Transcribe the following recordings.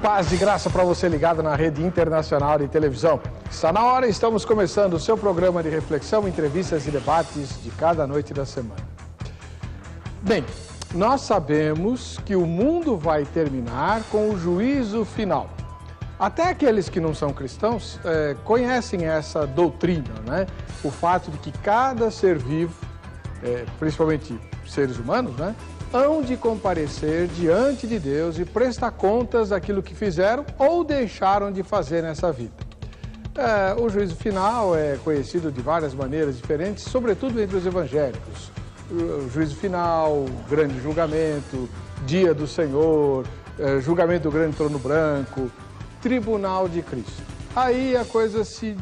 Paz e graça para você ligado na rede internacional de televisão. Está na hora, estamos começando o seu programa de reflexão, entrevistas e debates de cada noite da semana. Bem, nós sabemos que o mundo vai terminar com o juízo final. Até aqueles que não são cristãos conhecem essa doutrina, né? O fato de que cada ser vivo, principalmente seres humanos, né, hão de comparecer diante de Deus e prestar contas daquilo que fizeram ou deixaram de fazer nessa vida. O juízo final é conhecido de várias maneiras diferentes, sobretudo entre os evangélicos. O juízo final, grande julgamento, dia do Senhor, julgamento do grande trono branco, tribunal de Cristo. Aí a coisa se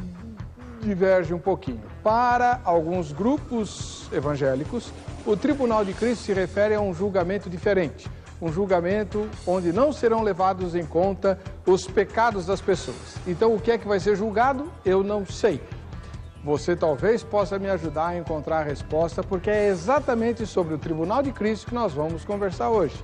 diverge um pouquinho. Para alguns grupos evangélicos, o tribunal de Cristo se refere a um julgamento diferente. Um julgamento onde não serão levados em conta os pecados das pessoas. Então, o que é que vai ser julgado? Eu não sei. Você talvez possa me ajudar a encontrar a resposta, porque é exatamente sobre o tribunal de Cristo que nós vamos conversar hoje.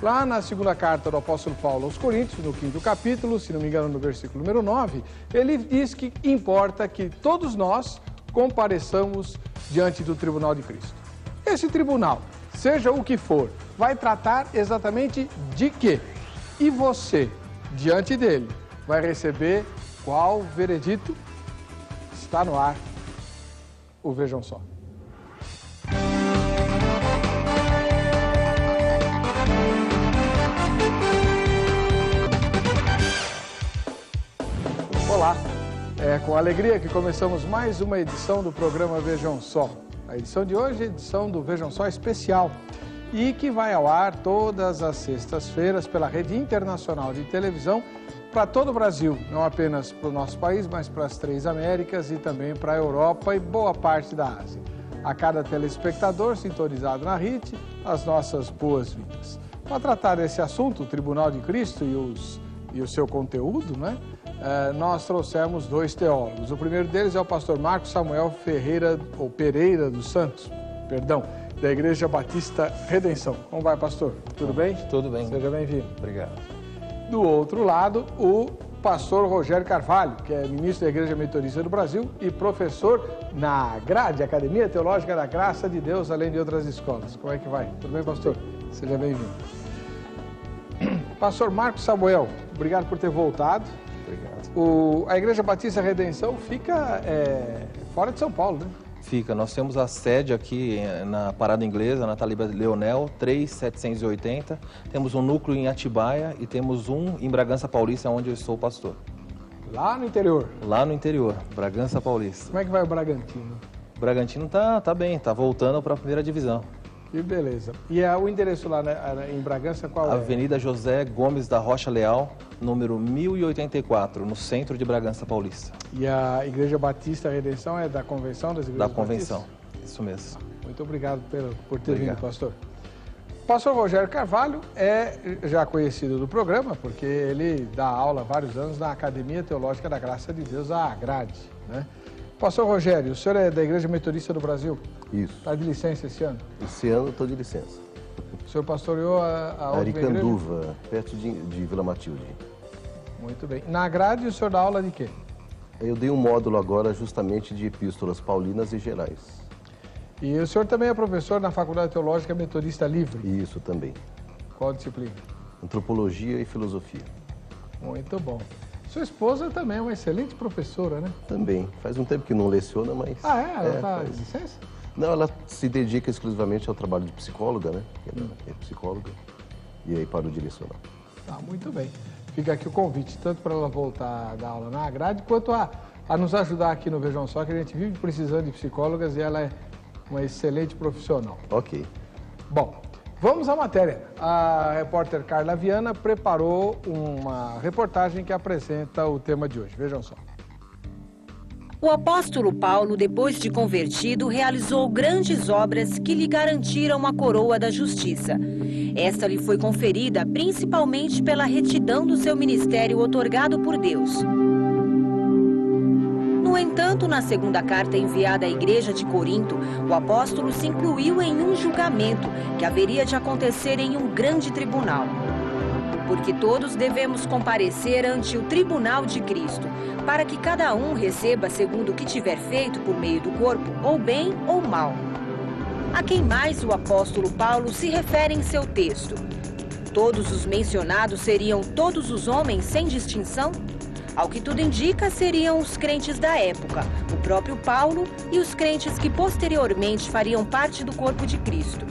Lá na segunda carta do apóstolo Paulo aos Coríntios, no 5º capítulo, se não me engano no versículo número 9, ele diz que importa que todos nós compareçamos diante do tribunal de Cristo. Esse tribunal, seja o que for, vai tratar exatamente de quê? E você, diante dele, vai receber qual veredito? Está no ar o Vejam Só. Olá, é com alegria que começamos mais uma edição do programa Vejam Só. A edição de hoje é a edição do Vejam Só especial e que vai ao ar todas as sextas-feiras pela rede internacional de televisão para todo o Brasil, não apenas para o nosso país, mas para as 3 Américas e também para a Europa e boa parte da Ásia. A cada telespectador sintonizado na RIT, as nossas boas-vindas. Para tratar desse assunto, o Tribunal de Cristo e o seu conteúdo, né? Nós trouxemos 2 teólogos. O primeiro deles é o pastor Marcos Samuel Pereira dos Santos, da Igreja Batista Redenção. Como vai, pastor? Tudo bem? Tudo bem. Seja bem-vindo. Obrigado. Do outro lado, o pastor Rogério Carvalho, que é ministro da Igreja Metodista do Brasil e professor na GRADE, Academia Teológica da Graça de Deus, além de outras escolas. Como é que vai? Tudo bem, pastor? Seja bem-vindo. Pastor Marcos Samuel, obrigado por ter voltado. Obrigado. A Igreja Batista Redenção fica fora de São Paulo, né? Fica. Nós temos a sede aqui na Parada Inglesa, na Talíbia Leonel, 3780. Temos um núcleo em Atibaia e temos um em Bragança Paulista, onde eu sou pastor. Lá no interior? Lá no interior, Bragança Paulista. Como é que vai o Bragantino? O Bragantino tá bem, tá voltando para a primeira divisão. Que beleza. E o endereço lá em Bragança qual é? Avenida José Gomes da Rocha Leal, número 1084, no centro de Bragança Paulista. E a Igreja Batista Redenção é da Convenção das Igrejas Da Convenção, Batistas? isso mesmo. Muito obrigado por ter vindo, pastor. O pastor Rogério Carvalho é já conhecido do programa, porque ele dá aula há vários anos na Academia Teológica da Graça de Deus, a AGRADE, né? Pastor Rogério, o senhor é da Igreja Metodista do Brasil? Isso. Está de licença esse ano? Esse ano eu estou de licença. O senhor pastoreou a outra igreja? Aricanduva, perto de Vila Matilde. Muito bem. Na grade, o senhor dá aula de quê? Eu dei um módulo agora justamente de epístolas paulinas e gerais. E o senhor também é professor na Faculdade Teológica Metodista Livre? Isso também. Qual disciplina? Antropologia e filosofia. Muito bom. Sua esposa também é uma excelente professora, né? Também. Faz um tempo que não leciona, mas... Ah, é? Ela está de licença? Não, ela se dedica exclusivamente ao trabalho de psicóloga, né? Ela é psicóloga e aí parou de lecionar. Tá, muito bem. Fica aqui o convite, tanto para ela voltar a dar aula na grade, quanto a nos ajudar aqui no Vejam Só, que a gente vive precisando de psicólogas e ela é uma excelente profissional. Ok. Bom, vamos à matéria. A repórter Carla Viana preparou uma reportagem que apresenta o tema de hoje. Vejam só. O apóstolo Paulo, depois de convertido, realizou grandes obras que lhe garantiram a coroa da justiça. Esta lhe foi conferida principalmente pela retidão do seu ministério otorgado por Deus. No entanto, na segunda carta enviada à igreja de Corinto, o apóstolo se incluiu em um julgamento que haveria de acontecer em um grande tribunal. porque todos devemos comparecer ante o tribunal de Cristo, para que cada um receba segundo o que tiver feito por meio do corpo, ou bem ou mal. A quem mais o apóstolo Paulo se refere em seu texto? Todos os mencionados seriam todos os homens sem distinção? Ao que tudo indica, seriam os crentes da época, o próprio Paulo e os crentes que posteriormente fariam parte do corpo de Cristo.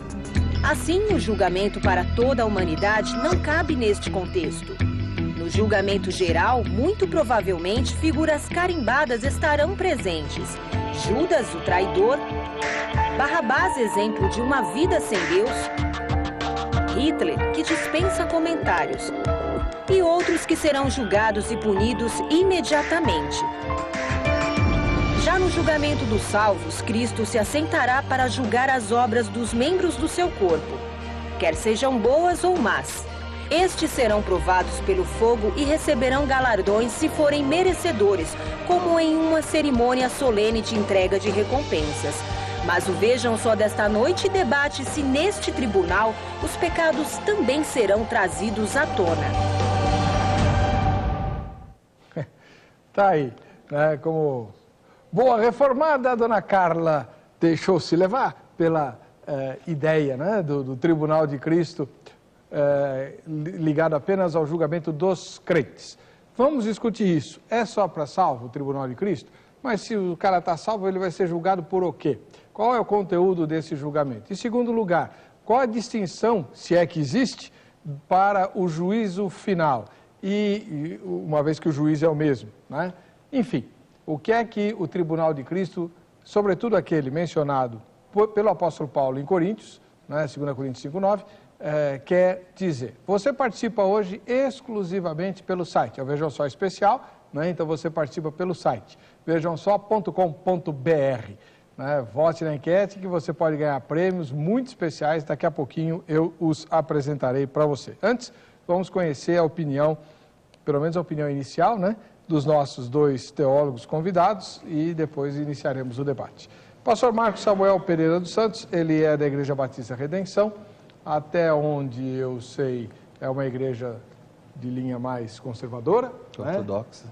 Assim, o julgamento para toda a humanidade não cabe neste contexto. No julgamento geral, muito provavelmente, figuras carimbadas estarão presentes. Judas, o traidor, Barrabás, exemplo de uma vida sem Deus, Hitler, que dispensa comentários, e outros que serão julgados e punidos imediatamente. Já no julgamento dos salvos, Cristo se assentará para julgar as obras dos membros do seu corpo, quer sejam boas ou más. Estes serão provados pelo fogo e receberão galardões se forem merecedores, como em uma cerimônia solene de entrega de recompensas. Mas o Vejam Só desta noite debate se neste tribunal os pecados também serão trazidos à tona. Tá aí, né? Como boa reformada, a dona Carla deixou-se levar pela ideia, né, do Tribunal de Cristo, ligado apenas ao julgamento dos crentes. Vamos discutir isso. É só para salvo o Tribunal de Cristo? Mas se o cara está salvo, ele vai ser julgado por o quê? Qual é o conteúdo desse julgamento? Em segundo lugar, qual a distinção, se é que existe, para o juízo final? E uma vez que o juiz é o mesmo, né? Enfim, o que é que o Tribunal de Cristo, sobretudo aquele mencionado pelo apóstolo Paulo em Coríntios, né, 2 Coríntios 5:9, quer dizer? Você participa hoje exclusivamente pelo site, é o Vejam Só Especial, né? Então você participa pelo site, vejamsó.com.br. Né? Vote na enquete que você pode ganhar prêmios muito especiais, daqui a pouquinho eu os apresentarei para você. Antes, vamos conhecer a opinião, pelo menos a opinião inicial, né, dos nossos dois teólogos convidados e depois iniciaremos o debate. Pastor Marcos Samuel Pereira dos Santos, ele é da Igreja Batista Redenção, até onde eu sei é uma igreja de linha mais conservadora. Ortodoxa.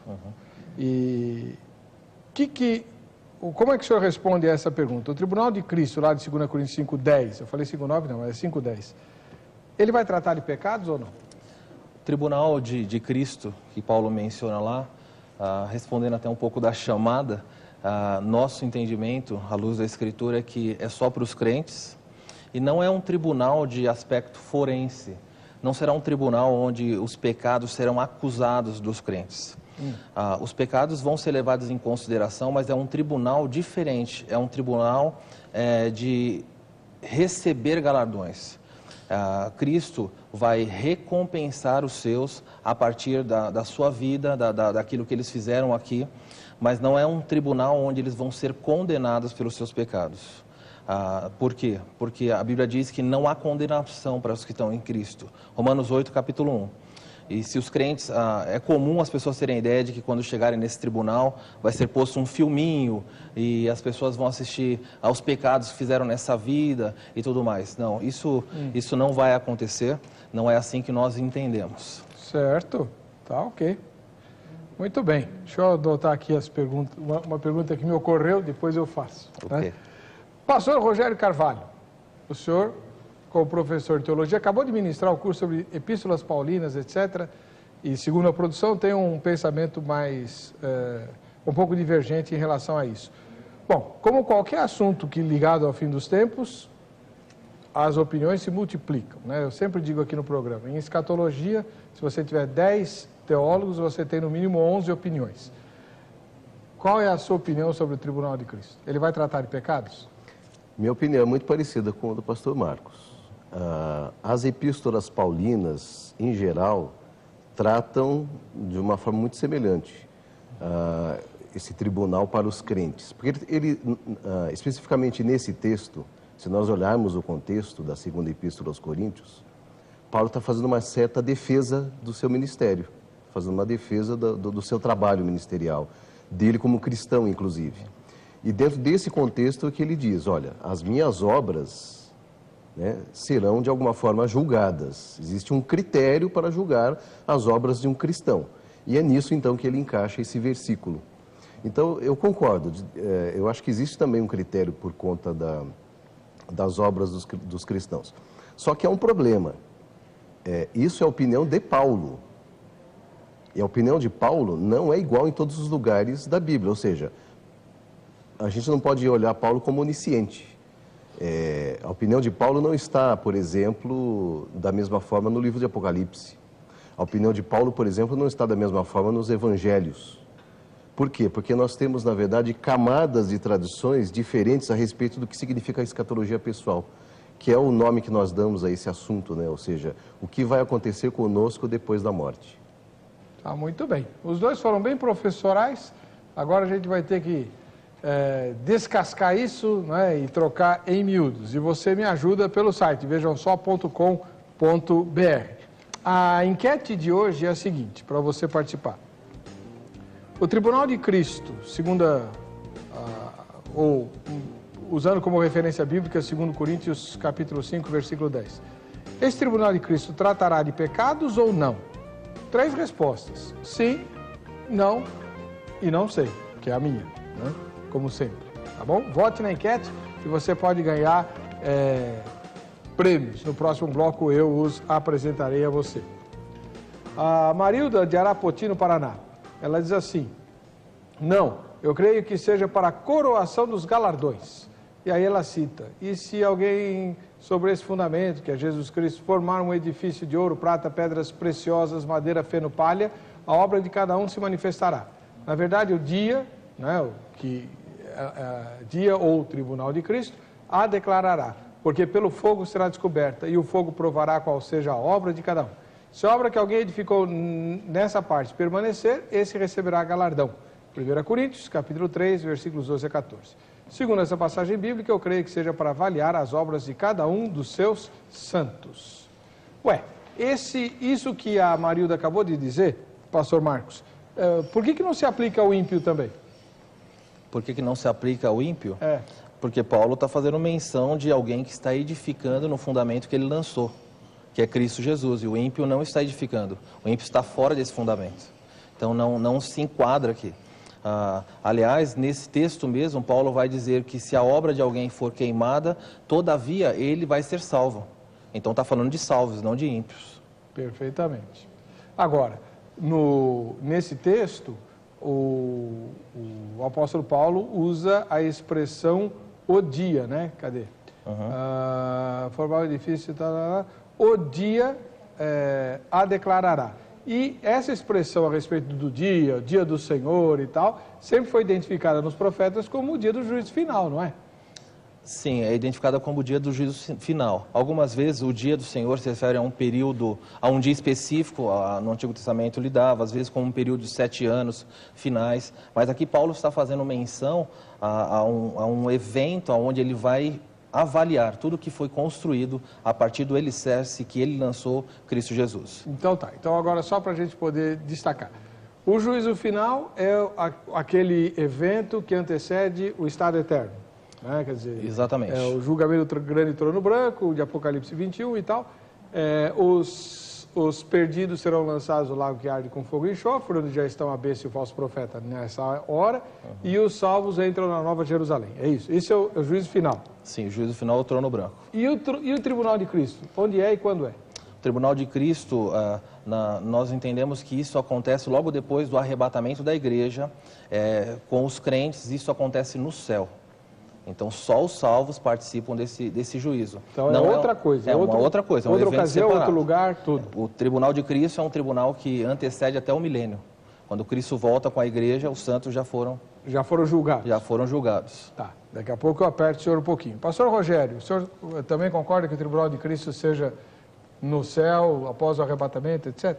Né? E como é que o senhor responde a essa pergunta? O Tribunal de Cristo, lá de 2 Coríntios 5:10, eu falei 5:9 não, é 5:10, ele vai tratar de pecados ou não? O Tribunal de Cristo, que Paulo menciona lá, respondendo até um pouco da chamada, nosso entendimento, à luz da Escritura, é que é só para os crentes e não é um tribunal de aspecto forense. Não será um tribunal onde os pecados serão acusados dos crentes. Os pecados vão ser levados em consideração, mas é um tribunal diferente, é um tribunal de receber galardões. Cristo vai recompensar os seus a partir da sua vida, daquilo que eles fizeram aqui, mas não é um tribunal onde eles vão ser condenados pelos seus pecados. Por quê? Porque a Bíblia diz que não há condenação para os que estão em Cristo. Romanos 8, capítulo 1. E se os crentes, é comum as pessoas terem a ideia de que quando chegarem nesse tribunal vai ser posto um filminho e as pessoas vão assistir aos pecados que fizeram nessa vida e tudo mais. Não, isso não vai acontecer, não é assim que nós entendemos. Certo, tá ok. Muito bem, deixa eu adotar aqui as perguntas, uma pergunta que me ocorreu, depois eu faço. Okay. Né? Pastor Rogério Carvalho, o senhor, como professor de teologia, acabou de ministrar o curso sobre epístolas paulinas, etc. E, segundo a produção, tem um pensamento mais, um pouco divergente em relação a isso. Bom, como qualquer assunto que ligado ao fim dos tempos, as opiniões se multiplicam, né? Eu sempre digo aqui no programa, em escatologia, se você tiver 10 teólogos, você tem no mínimo 11 opiniões. Qual é a sua opinião sobre o Tribunal de Cristo? Ele vai tratar de pecados? Minha opinião é muito parecida com a do pastor Marcos. As epístolas paulinas, em geral, tratam de uma forma muito semelhante esse tribunal para os crentes. Porque especificamente nesse texto, se nós olharmos o contexto da segunda epístola aos Coríntios, Paulo está fazendo uma certa defesa do seu ministério, fazendo uma defesa do seu trabalho ministerial, dele como cristão, inclusive. E dentro desse contexto é que ele diz, olha, as minhas obras né, serão de alguma forma julgadas. Existe um critério para julgar as obras de um cristão. E é nisso então que ele encaixa esse versículo. Então eu concordo, eu acho que existe também um critério por conta das obras dos cristãos. Só que há um problema, isso é a opinião de Paulo. E a opinião de Paulo não é igual em todos os lugares da Bíblia, ou seja, a gente não pode olhar Paulo como onisciente. A opinião de Paulo não está, por exemplo, da mesma forma no livro de Apocalipse. A opinião de Paulo, por exemplo, não está da mesma forma nos evangelhos. Por quê? Porque nós temos, na verdade, camadas de tradições diferentes a respeito do que significa a escatologia pessoal, que é o nome que nós damos a esse assunto, né? Ou seja, o que vai acontecer conosco depois da morte. Tá, muito bem. Os dois foram bem professorais, agora a gente vai ter que descascar isso, né, e trocar em miúdos. E você me ajuda pelo site vejamsó.com.br. A enquete de hoje é a seguinte, para você participar. O Tribunal de Cristo, usando como referência bíblica, 2 Coríntios capítulo 5, versículo 10. Esse Tribunal de Cristo tratará de pecados ou não? 3 respostas. Sim, não e não sei, que é a minha, né? Como sempre, tá bom? Vote na enquete e você pode ganhar prêmios. No próximo bloco eu os apresentarei a você. A Marilda de Arapoti, no Paraná, ela diz assim: não, eu creio que seja para a coroação dos galardões. E aí ela cita: e se alguém sobre esse fundamento, que é Jesus Cristo, formar um edifício de ouro, prata, pedras preciosas, madeira, feno, palha, a obra de cada um se manifestará. Na verdade, o dia, né, dia ou Tribunal de Cristo, a declarará, porque pelo fogo será descoberta, e o fogo provará qual seja a obra de cada um. Se a obra que alguém edificou nessa parte permanecer, esse receberá galardão. 1 Coríntios, capítulo 3, versículos 12 a 14. Segundo essa passagem bíblica, eu creio que seja para avaliar as obras de cada um dos seus santos. Isso que a Marilda acabou de dizer, pastor Marcos, por que não se aplica ao ímpio também? Por que não se aplica ao ímpio? É. Porque Paulo está fazendo menção de alguém que está edificando no fundamento que ele lançou, que é Cristo Jesus, e o ímpio não está edificando, o ímpio está fora desse fundamento. Então não se enquadra aqui. Aliás, nesse texto mesmo, Paulo vai dizer que se a obra de alguém for queimada, todavia ele vai ser salvo. Então está falando de salvos, não de ímpios. Perfeitamente. Agora, nesse texto, o apóstolo Paulo usa a expressão o dia, né? Cadê? Formar o edifício, o dia a declarará. E essa expressão a respeito do dia do Senhor e tal, sempre foi identificada nos profetas como o dia do juízo final, não é? Sim, é identificada como o dia do juízo final. Algumas vezes o dia do Senhor se refere a um período, a um dia específico, no Antigo Testamento lhe dava, às vezes como um período de 7 anos finais. Mas aqui Paulo está fazendo menção a um evento onde ele vai avaliar tudo que foi construído a partir do alicerce que ele lançou, Cristo Jesus. Então tá, então agora só para a gente poder destacar. O juízo final é aquele evento que antecede o estado eterno, né? Quer dizer, exatamente. É o julgamento do grande trono branco, de Apocalipse 21 e tal. Os perdidos serão lançados no lago que arde com fogo e enxofre, onde já estão a besta e o falso profeta nessa hora, e os salvos entram na Nova Jerusalém. É isso. Esse é o juízo final. Sim, o juízo final é o trono branco. E o Tribunal de Cristo? Onde é e quando é? O Tribunal de Cristo, nós entendemos que isso acontece logo depois do arrebatamento da igreja, com os crentes, isso acontece no céu. Então, só os salvos participam desse juízo. Então, não outra coisa. É uma outra coisa. Outra evento ocasião, separado. outro lugar, tudo. O Tribunal de Cristo é um tribunal que antecede até o milênio. Quando Cristo volta com a igreja, os santos já foram julgados. Já foram julgados. Tá. Daqui a pouco eu aperto o senhor um pouquinho. Pastor Rogério, o senhor também concorda que o Tribunal de Cristo seja no céu, após o arrebatamento, etc?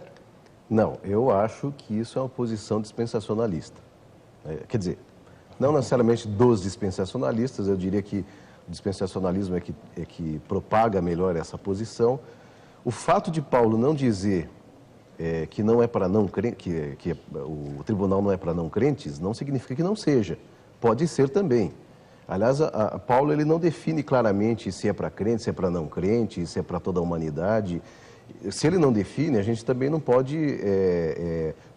Não, eu acho que isso é uma posição dispensacionalista. Quer dizer, não necessariamente dos dispensacionalistas, eu diria que o dispensacionalismo é que propaga melhor essa posição. O fato de Paulo não dizer que não é para não crentes, que o tribunal não é para não crentes, não significa que não seja. Pode ser também. Aliás, Paulo ele não define claramente se é para crente, se é para não crente, se é para toda a humanidade. Se ele não define, a gente também não pode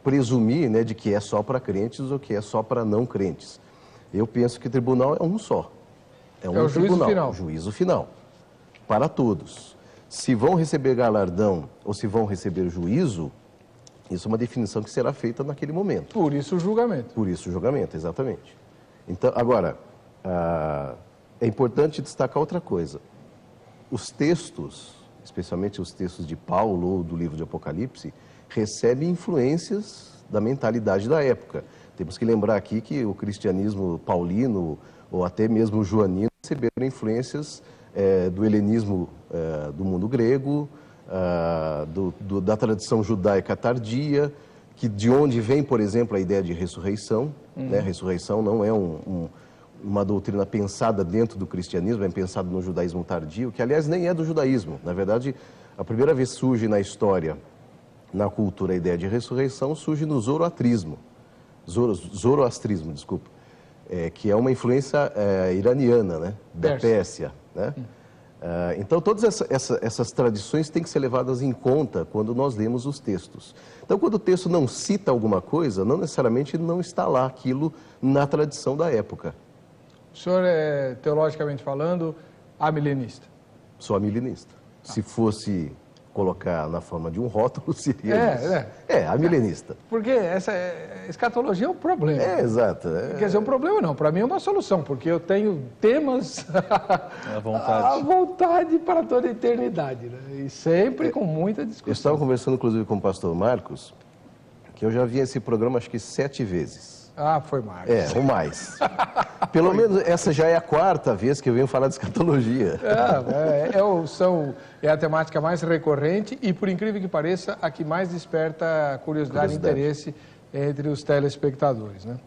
presumir, né, de que é só para crentes ou que é só para não crentes. Eu penso que o tribunal é um só. É um juízo final. O juízo final, para todos. Se vão receber galardão ou se vão receber juízo, isso é uma definição que será feita naquele momento. Por isso o julgamento. Por isso o julgamento, exatamente. Então, agora, é importante destacar outra coisa. Os textos, especialmente os textos de Paulo ou do livro de Apocalipse, recebem influências da mentalidade da época. Temos que lembrar aqui que o cristianismo paulino ou até mesmo o joanino receberam influências do helenismo do mundo grego, da tradição judaica tardia, que de onde vem, por exemplo, a ideia de ressurreição. Né? Ressurreição não é uma doutrina pensada dentro do cristianismo, é pensada no judaísmo tardio, que aliás nem é do judaísmo. Na verdade, a primeira vez surge na história, na cultura, a ideia de ressurreição surge no zoroastrismo, desculpa, que é uma influência iraniana, né? Da Pérsia. Né? Então, todas essas tradições têm que ser levadas em conta quando nós lemos os textos. Então, quando o texto não cita alguma coisa, não necessariamente não está lá aquilo na tradição da época. O senhor é, teologicamente falando, amilenista? Sou amilenista. Se fosse colocar na forma de um rótulo, seria amilenista. Porque essa escatologia é um problema. Exato. Quer dizer, um problema não, para mim é uma solução, porque eu tenho temas à vontade para toda a eternidade, né? E sempre com muita discussão. Eu estava conversando, inclusive, com o pastor Marcos, que eu já vi esse programa acho que 7 vezes. Ah, foi mais. Ou mais. Pelo menos essa já é a 4ª vez que eu venho falar de escatologia. É a temática mais recorrente e, por incrível que pareça, a que mais desperta curiosidade e interesse entre os telespectadores, né?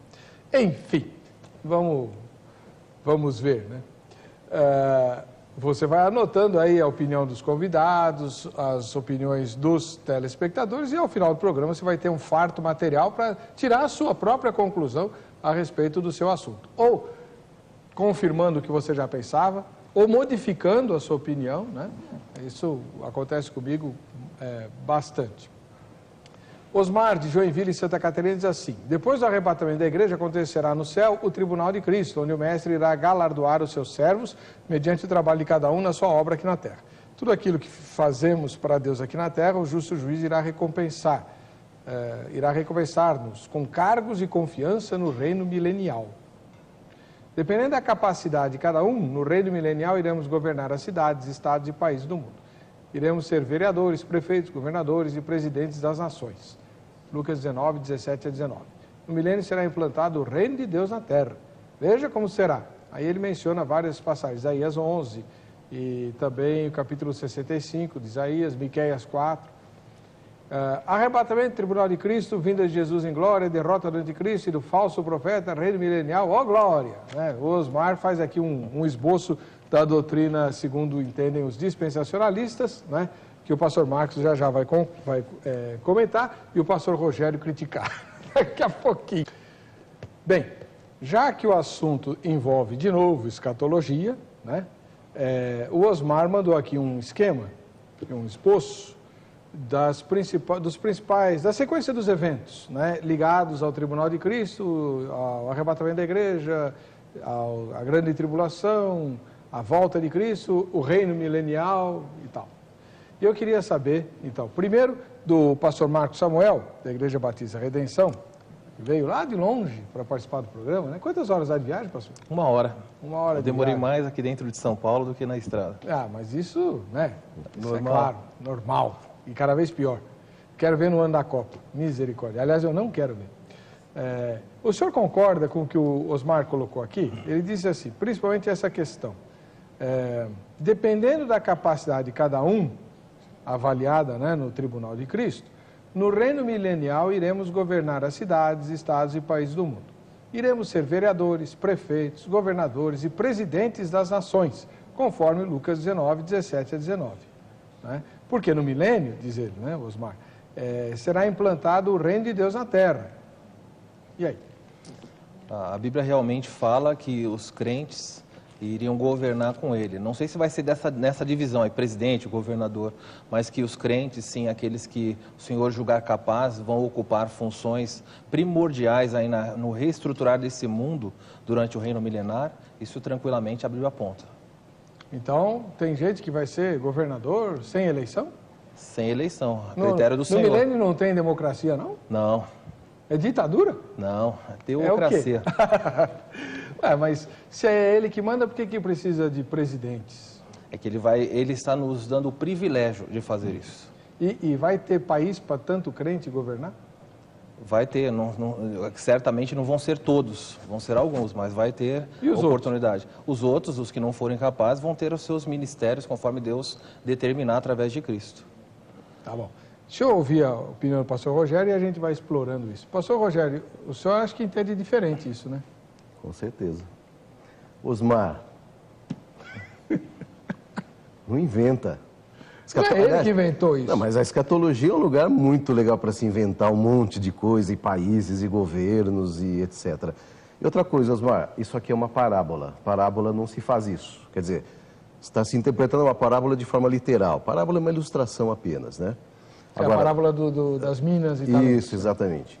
Enfim, vamos ver, né? Você vai anotando aí a opinião dos convidados, as opiniões dos telespectadores e ao final do programa você vai ter um farto material para tirar a sua própria conclusão a respeito do seu assunto. Ou confirmando o que você já pensava, ou modificando a sua opinião, né? Isso acontece comigo bastante. Osmar, de Joinville, Santa Catarina, diz assim: depois do arrebatamento da igreja, acontecerá no céu o tribunal de Cristo, onde o mestre irá galardoar os seus servos, mediante o trabalho de cada um na sua obra aqui na terra. Tudo aquilo que fazemos para Deus aqui na terra, o justo juiz irá recompensar-nos com cargos e confiança no reino milenial. Dependendo da capacidade de cada um, no reino milenial iremos governar as cidades, estados e países do mundo. Iremos ser vereadores, prefeitos, governadores e presidentes das nações. Lucas 19, 17 a 19. No milênio será implantado o reino de Deus na terra. Veja como será. Aí ele menciona várias passagens, Isaías 11 e também o capítulo 65 de Isaías, Miqueias 4. Arrebatamento, tribunal de Cristo, vinda de Jesus em glória, derrota do anticristo e do falso profeta, reino milenial, ó glória! Né? O Osmar faz aqui um esboço da doutrina, segundo entendem os dispensacionalistas, né? Que o pastor Marcos já vai comentar e o pastor Rogério criticar daqui a pouquinho. Bem, já que o assunto envolve de novo escatologia, né? O Osmar mandou aqui um esquema, um esboço da sequência dos eventos, né? Ligados ao tribunal de Cristo, ao arrebatamento da igreja, à grande tribulação, a volta de Cristo, o reino milenial e tal. E eu queria saber, então, primeiro do pastor Marcos Samuel, da Igreja Batista Redenção, que veio lá de longe para participar do programa, né? Quantas horas há de viagem, pastor? 1 hora. 1 hora eu demorei mais aqui dentro de São Paulo do que na estrada. Mas isso, né? Isso normal. É claro, normal. E cada vez pior. Quero ver no ano da Copa. Misericórdia. Aliás, eu não quero ver. O senhor concorda com o que o Osmar colocou aqui? Ele disse assim, principalmente essa questão. Dependendo da capacidade de cada um, avaliada, né, no Tribunal de Cristo, no reino milenial iremos governar as cidades, estados e países do mundo. Iremos ser vereadores, prefeitos, governadores e presidentes das nações, conforme Lucas 19, 17 a 19. Né? Porque no milênio, diz ele, né, Osmar, será implantado o reino de Deus na terra. E aí? A Bíblia realmente fala que os crentes iriam governar com ele. Não sei se vai ser nessa divisão, aí, presidente, governador, mas que os crentes, sim, aqueles que o Senhor julgar capazes, vão ocupar funções primordiais aí no reestruturar desse mundo durante o reino milenar. Isso tranquilamente a Bíblia aponta. Então, tem gente que vai ser governador sem eleição? Sem eleição, a critério do Senhor. No milênio não tem democracia, não? Não. É ditadura? Não, é teocracia. Mas se é ele que manda, por que precisa de presidentes? É que ele está nos dando o privilégio de fazer isso. E vai ter país para tanto crente governar? Vai ter, certamente não vão ser todos, vão ser alguns, mas vai ter oportunidade. Os outros, os que não forem capazes, vão ter os seus ministérios conforme Deus determinar através de Cristo. Tá bom. Deixa eu ouvir a opinião do pastor Rogério e a gente vai explorando isso. Pastor Rogério, o senhor acha que entende diferente isso, né? Com certeza. Osmar, não inventa. Não é ele que inventou isso. Não, mas a escatologia é um lugar muito legal para se inventar um monte de coisa, e países, e governos, e etc. E outra coisa, Osmar, isso aqui é uma parábola. Parábola não se faz isso. Quer dizer, está se interpretando uma parábola de forma literal. Parábola é uma ilustração apenas, né? Agora, a parábola das minas e tal. Isso, exatamente.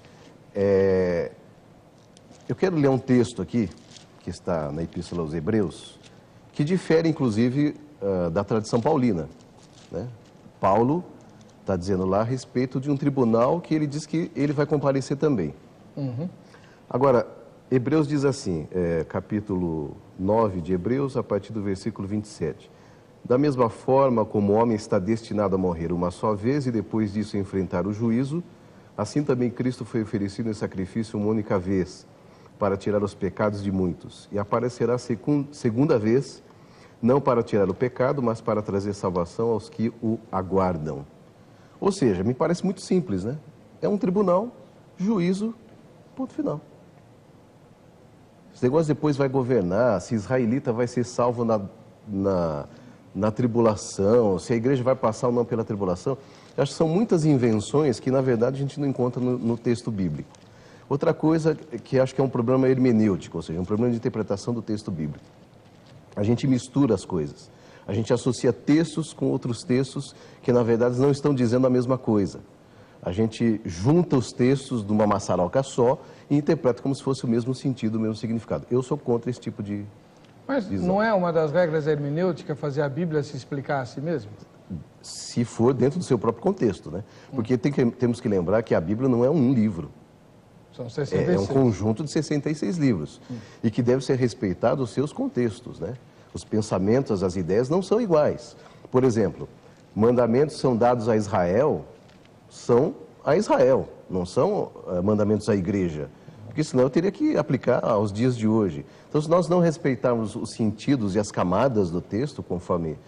Eu quero ler um texto aqui, que está na Epístola aos Hebreus, que difere, inclusive, da tradição paulina, né? Paulo está dizendo lá a respeito de um tribunal que ele diz que ele vai comparecer também. Uhum. Agora, Hebreus diz assim, capítulo 9 de Hebreus, a partir do versículo 27. Da mesma forma como o homem está destinado a morrer uma só vez e depois disso enfrentar o juízo, assim também Cristo foi oferecido em sacrifício uma única vez, para tirar os pecados de muitos, e aparecerá segunda vez, não para tirar o pecado, mas para trazer salvação aos que o aguardam. Ou seja, me parece muito simples, né? É um tribunal, juízo, ponto final. Esse negócio depois vai governar, se israelita vai ser salvo na tribulação, se a igreja vai passar ou não pela tribulação. Eu acho que são muitas invenções que, na verdade, a gente não encontra no texto bíblico. Outra coisa que acho que é um problema hermenêutico, ou seja, um problema de interpretação do texto bíblico. A gente mistura as coisas. A gente associa textos com outros textos que, na verdade, não estão dizendo a mesma coisa. A gente junta os textos de uma maçaroca só e interpreta como se fosse o mesmo sentido, o mesmo significado. Eu sou contra esse tipo de visão. Não é uma das regras hermenêuticas fazer a Bíblia se explicar a si mesma? Se for dentro do seu próprio contexto, né? Porque temos que lembrar que a Bíblia não é um livro. São 66. É um conjunto de 66 livros. E que deve ser respeitado os seus contextos, né? Os pensamentos, as ideias não são iguais. Por exemplo, mandamentos são dados a Israel, não são mandamentos à igreja. Porque senão eu teria que aplicar aos dias de hoje. Então, se nós não respeitarmos os sentidos e as camadas do texto, conforme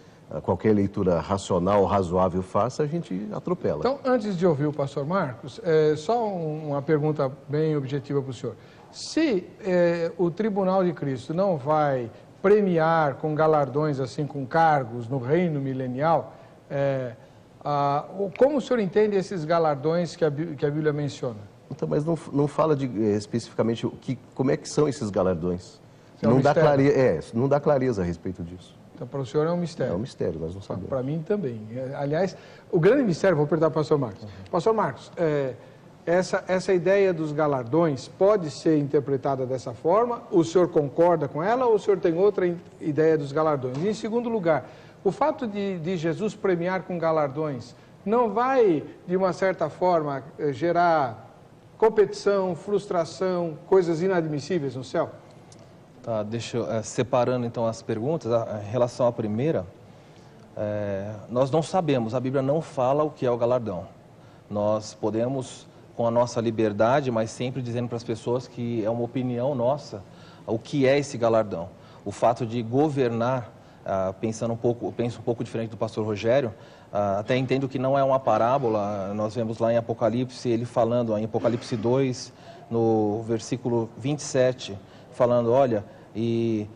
qualquer leitura racional ou razoável faça, a gente atropela. Então, antes de ouvir o pastor Marcos, só uma pergunta bem objetiva para o senhor. Se o Tribunal de Cristo não vai premiar com galardões, assim, com cargos no reino milenial, como o senhor entende esses galardões que a Bíblia menciona? Então, mas não fala especificamente como é que são esses galardões. Não dá clareza a respeito disso. Então, para o senhor é um mistério. É um mistério, nós não sabemos. Para mim também. Aliás, o grande mistério, vou perguntar para o pastor Marcos. Pastor Marcos, essa ideia dos galardões pode ser interpretada dessa forma? O senhor concorda com ela ou o senhor tem outra ideia dos galardões? E, em segundo lugar, o fato de Jesus premiar com galardões não vai, de uma certa forma, gerar competição, frustração, coisas inadmissíveis no céu? Tá, separando então as perguntas, em relação à primeira, nós não sabemos, a Bíblia não fala o que é o galardão. Nós podemos, com a nossa liberdade, mas sempre dizendo para as pessoas que é uma opinião nossa, o que é esse galardão. O fato de governar, penso um pouco diferente do pastor Rogério, até entendo que não é uma parábola. Nós vemos lá em Apocalipse, ele falando, em Apocalipse 2, no versículo 27, falando, olha, e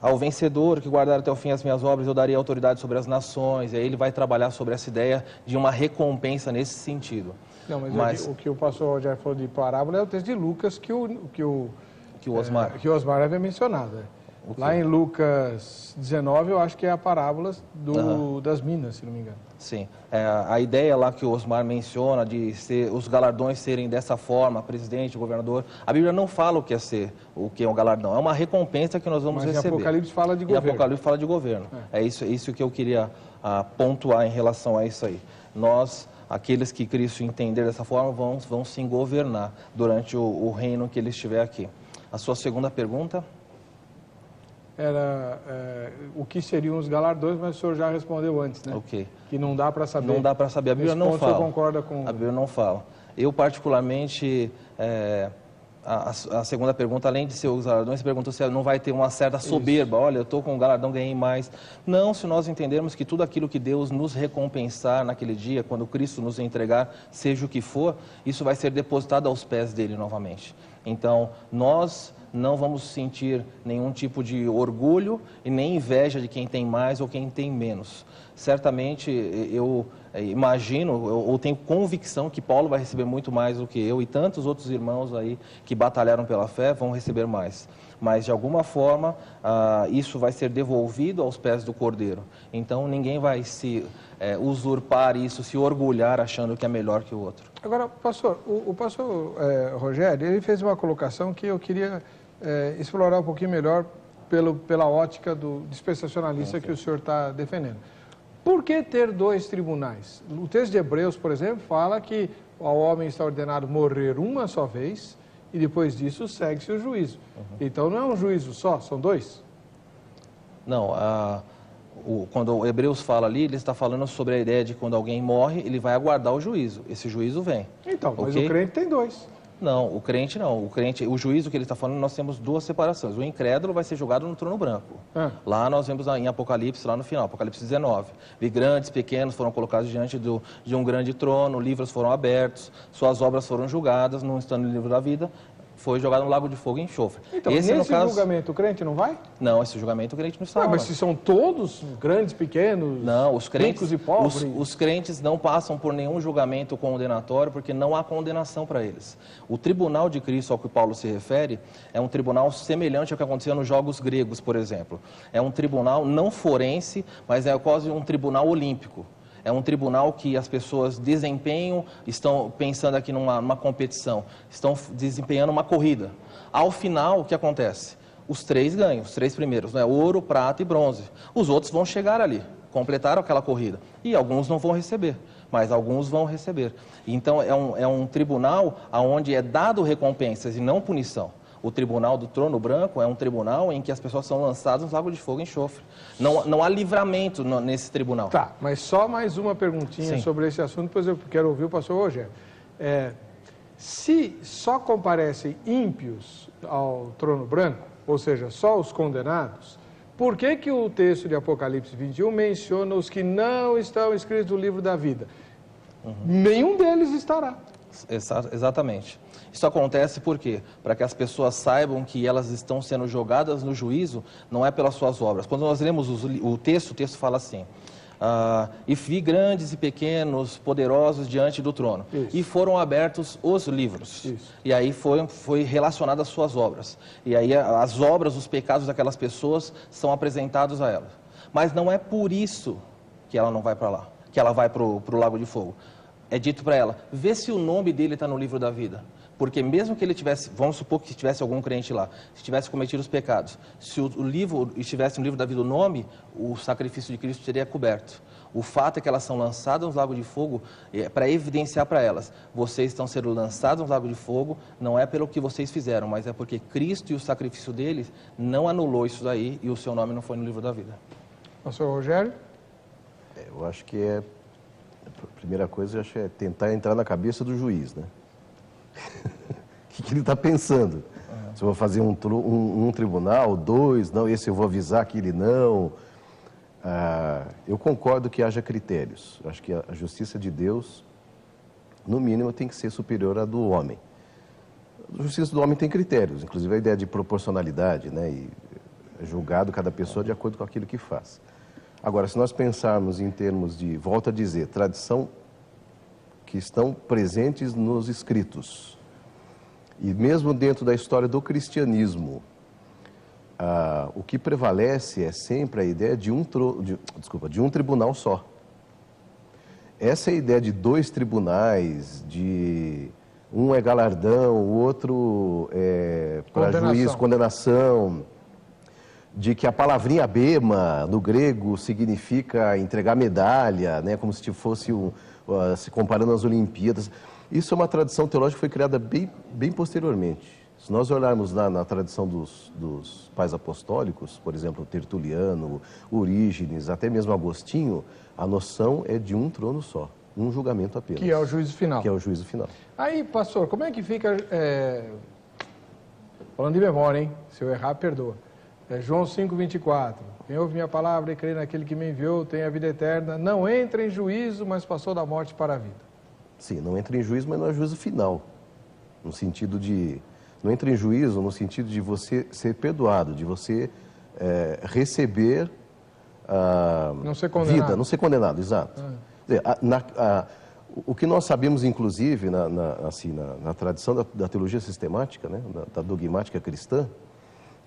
ao vencedor que guardar até o fim as minhas obras, eu darei autoridade sobre as nações. E aí ele vai trabalhar sobre essa ideia de uma recompensa nesse sentido. Não, mas o que o pastor Rogério falou de parábola é o texto de Lucas que o Que o Osmar... que o Osmar havia mencionado. Lá em Lucas 19, eu acho que é a parábola das minas, se não me engano. Sim. A ideia lá que o Osmar menciona de os galardões serem dessa forma, presidente, governador, a Bíblia não fala o que é um galardão. É uma recompensa que nós vamos receber. Mas Apocalipse fala de governo. E Apocalipse fala de governo. É isso que eu queria pontuar em relação a isso aí. Nós, aqueles que Cristo entender dessa forma, vão sim governar durante o reino que ele estiver aqui. A sua segunda pergunta? Era o que seriam os galardões, mas o senhor já respondeu antes, né? Ok. Que não dá para saber. Não dá para saber. A Bíblia não fala. O senhor concorda com... A Bíblia não fala. Eu, particularmente, a segunda pergunta, além de ser os galardões, você perguntou se não vai ter uma certa soberba. Olha, eu estou com um galardão, ganhei mais. Não, se nós entendermos que tudo aquilo que Deus nos recompensar naquele dia, quando Cristo nos entregar, seja o que for, isso vai ser depositado aos pés dele novamente. Então, nós não vamos sentir nenhum tipo de orgulho e nem inveja de quem tem mais ou quem tem menos. Certamente, eu imagino, ou tenho convicção que Paulo vai receber muito mais do que eu e tantos outros irmãos aí que batalharam pela fé vão receber mais. Mas, de alguma forma, isso vai ser devolvido aos pés do Cordeiro. Então, ninguém vai se usurpar isso, se orgulhar achando que é melhor que o outro. Agora, pastor, o pastor Rogério, ele fez uma colocação que eu queria explorar um pouquinho melhor pela ótica do dispensacionalista que o senhor está defendendo. Por que ter dois tribunais? O texto de Hebreus, por exemplo, fala que ao homem está ordenado morrer uma só vez e depois disso segue-se o juízo. Então não é um juízo só, são dois? Não, quando o Hebreus fala ali, ele está falando sobre a ideia de quando alguém morre, ele vai aguardar o juízo. Esse juízo vem. Então, mas o crente tem dois. Não, o crente não. O juízo que ele está falando, nós temos duas separações. O incrédulo vai ser julgado no trono branco. Lá nós vemos em Apocalipse, lá no final, Apocalipse 19. Vi grandes, pequenos foram colocados diante de um grande trono, livros foram abertos, suas obras foram julgadas, não estando no livro da vida, foi jogado no lago de fogo e enxofre. Então, nesse julgamento o crente não vai? Não, esse julgamento o crente não está. Mas se são todos grandes, pequenos, não, os crentes, ricos e pobres? Os crentes não passam por nenhum julgamento condenatório, porque não há condenação para eles. O tribunal de Cristo, ao que Paulo se refere, é um tribunal semelhante ao que acontecia nos jogos gregos, por exemplo. É um tribunal não forense, mas é quase um tribunal olímpico. É um tribunal que as pessoas desempenham, estão pensando aqui numa competição, estão desempenhando uma corrida. Ao final, o que acontece? Os três ganham, os três primeiros, né? Ouro, prata e bronze. Os outros vão chegar ali, completaram aquela corrida. E alguns não vão receber, mas alguns vão receber. Então, é um tribunal onde é dado recompensas e não punição. O tribunal do trono branco é um tribunal em que as pessoas são lançadas no lago de fogo e enxofre. Não há livramento nesse tribunal. Tá, mas só mais uma perguntinha sobre esse assunto, depois eu quero ouvir o pastor Rogério. Se só comparecem ímpios ao trono branco, ou seja, só os condenados, por que o texto de Apocalipse 21 menciona os que não estão escritos no livro da vida? Nenhum deles estará. Exatamente. Isso acontece por quê? Para que as pessoas saibam que elas estão sendo jogadas no juízo, não é pelas suas obras. Quando nós lemos o texto fala assim: e vi grandes e pequenos, poderosos diante do trono. E foram abertos os livros. E aí foi relacionado às suas obras. E aí as obras, os pecados daquelas pessoas são apresentados a elas. Mas não é por isso que ela não vai para lá, que ela vai para o lago de fogo. É dito para ela, vê se o nome dele está no livro da vida. Porque mesmo que ele tivesse, vamos supor que tivesse algum crente lá, se tivesse cometido os pecados, se o livro estivesse no livro da vida o nome, o sacrifício de Cristo seria coberto. O fato é que elas são lançadas no lago de fogo para evidenciar para elas, vocês estão sendo lançados no lago de fogo, não é pelo que vocês fizeram, mas é porque Cristo e o sacrifício deles não anulou isso daí e o seu nome não foi no livro da vida. Pastor Rogério? Eu acho que a primeira coisa, eu acho, é tentar entrar na cabeça do juiz, né? O que ele está pensando? Se eu vou fazer um tribunal, dois, não, esse eu vou avisar que ele não. Eu concordo que haja critérios. Eu acho que a justiça de Deus, no mínimo, tem que ser superior à do homem. A justiça do homem tem critérios, inclusive a ideia de proporcionalidade, né? E é julgado cada pessoa de acordo com aquilo que faz. Agora, se nós pensarmos em termos de, volto a dizer, tradição que estão presentes nos escritos, E mesmo dentro da história do cristianismo, o que prevalece é sempre a ideia de um tribunal só. Essa ideia de dois tribunais, de um é galardão, o outro é para juiz, condenação, de que a palavrinha bema, no grego, significa entregar medalha, né, como se fosse, se comparando às Olimpíadas. Isso é uma tradição teológica que foi criada bem posteriormente. Se nós olharmos na tradição dos pais apostólicos, por exemplo, Tertuliano, Orígenes, até mesmo Agostinho, a noção é de um trono só, um julgamento apenas. Que é o juízo final. Que é o juízo final. Aí, pastor, como é que fica... Falando de memória, hein? Se eu errar, perdoa. João 5,24. Quem ouve minha palavra e crê naquele que me enviou tem a vida eterna. Não entra em juízo, mas passou da morte para a vida. Sim, não entra em juízo, mas não é juízo final. No sentido de... Não entra em juízo no sentido de você ser perdoado, de você receber não ser condenado. Vida, não ser condenado, exato. O que nós sabemos, inclusive, na tradição da teologia sistemática, né, da dogmática cristã,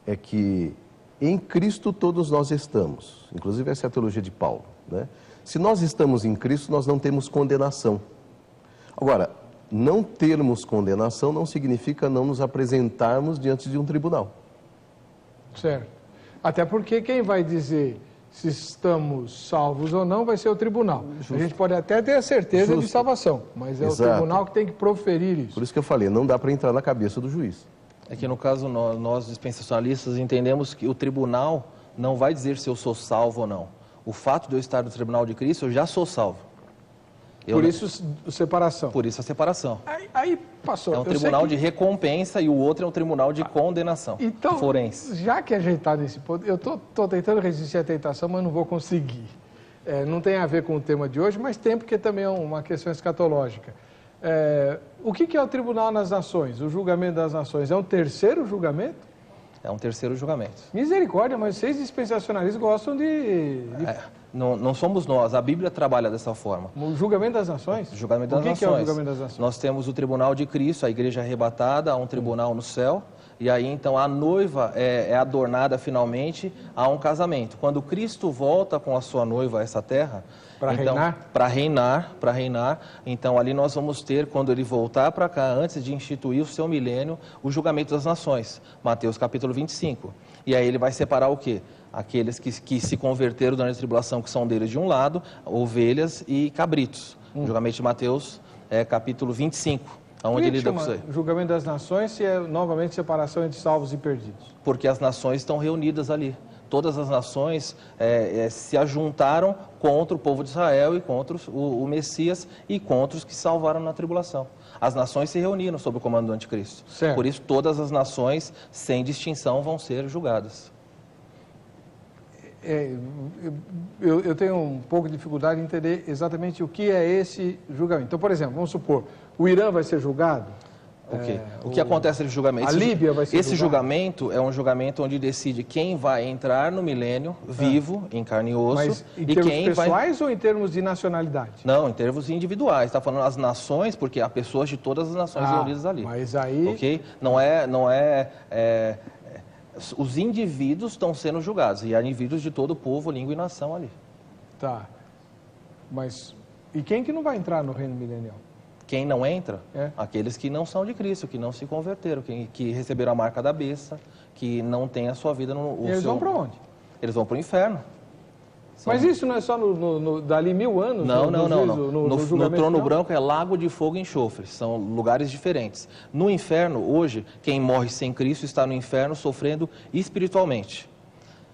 é que em Cristo todos nós estamos. Inclusive essa é a teologia de Paulo, né? Se nós estamos em Cristo, nós não temos condenação. Agora, não termos condenação não significa não nos apresentarmos diante de um tribunal. Certo. Até porque quem vai dizer se estamos salvos ou não vai ser o tribunal. Justo. A gente pode até ter a certeza de salvação, mas é o tribunal que tem que proferir isso. Por isso que eu falei, não dá para entrar na cabeça do juiz. É que no caso nós dispensacionalistas entendemos que o tribunal não vai dizer se eu sou salvo ou não. O fato de eu estar no tribunal de Cristo, eu já sou salvo. Por isso, separação. Por isso a separação. Aí passou. É um tribunal de recompensa e o outro é um tribunal de condenação. Então, forense. Já que a gente está nesse ponto, eu estou tentando resistir à tentação, mas não vou conseguir. Não tem a ver com o tema de hoje, mas tem porque também é uma questão escatológica. O que é o tribunal nas nações? O julgamento das nações é um terceiro julgamento? É um terceiro julgamento. Misericórdia, mas vocês dispensacionalistas gostam de... Não somos nós, a Bíblia trabalha dessa forma. O julgamento das nações? O julgamento das nações. O que é o julgamento das nações? Nós temos o tribunal de Cristo, a igreja arrebatada, há um tribunal no céu, e aí então a noiva é adornada finalmente a um casamento. Quando Cristo volta com a sua noiva a essa terra... Para reinar. Então ali nós vamos ter, quando ele voltar para cá, antes de instituir o seu milênio, o julgamento das nações. Mateus capítulo 25. E aí ele vai separar o quê? Aqueles que se converteram durante a tribulação, que são deles de um lado, ovelhas e cabritos. O julgamento de Mateus capítulo 25. Onde ele dá para você. O julgamento das nações, se é novamente separação entre salvos e perdidos. Porque as nações estão reunidas ali. Todas as nações se ajuntaram contra o povo de Israel e contra o Messias e contra os que salvaram na tribulação. As nações se reuniram sob o comando do anticristo. Certo. Por isso, todas as nações, sem distinção, vão ser julgadas. Eu tenho um pouco de dificuldade em entender exatamente o que é esse julgamento. Então, por exemplo, vamos supor, o Irã vai ser julgado? O que acontece nesse julgamento? A Líbia vai ser Esse julgamento é um julgamento onde decide quem vai entrar no milênio vivo, em carne e osso. Mas em termos pessoais ou em termos de nacionalidade? Não, em termos individuais. Está falando as nações, porque há pessoas de todas as nações reunidas ali. Mas aí... Ok? Os indivíduos estão sendo julgados, e há indivíduos de todo povo, língua e nação ali. Tá. Mas e quem que não vai entrar no reino milenial? Quem não entra? Aqueles que não são de Cristo, que não se converteram, que receberam a marca da besta, que não têm a sua vida no... E eles vão para onde? Eles vão para o inferno. Mas isso não é só dali 1000 anos? Não. No trono branco é lago de fogo e enxofre, são lugares diferentes. No inferno, hoje, quem morre sem Cristo está no inferno sofrendo espiritualmente.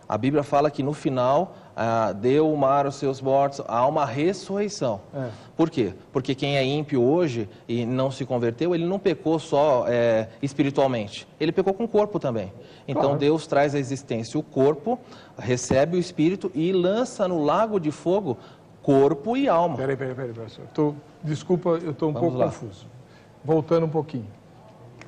A Bíblia fala que no final, deu o mar aos seus mortos, há uma ressurreição. Por quê? Porque quem é ímpio hoje e não se converteu, ele não pecou só espiritualmente, ele pecou com o corpo também. Então claro. Deus traz à existência o corpo, recebe o espírito e lança no lago de fogo corpo e alma. Peraí, professor. Desculpa, eu estou um pouco confuso. Voltando um pouquinho.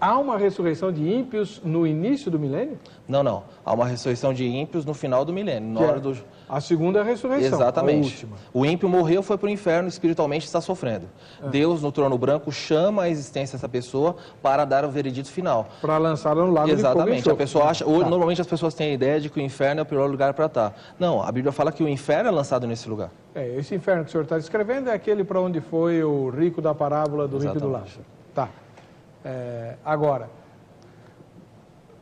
há uma ressurreição de ímpios no início do milênio? Não, não. Há uma ressurreição de ímpios no final do milênio, na hora do... A segunda ressurreição, Exatamente. a última. O ímpio morreu, foi para o inferno, espiritualmente está sofrendo. Deus, no trono branco, chama a existência dessa pessoa para dar o veredito final. Para lançá-la no lago Exatamente. de A pessoa acha... Normalmente as pessoas têm a ideia de que o inferno é o pior lugar para estar. Não, a Bíblia fala que o inferno é lançado nesse lugar. Esse inferno que o senhor está descrevendo é aquele para onde foi o rico da parábola do rico e do Lázaro. Tá. Agora,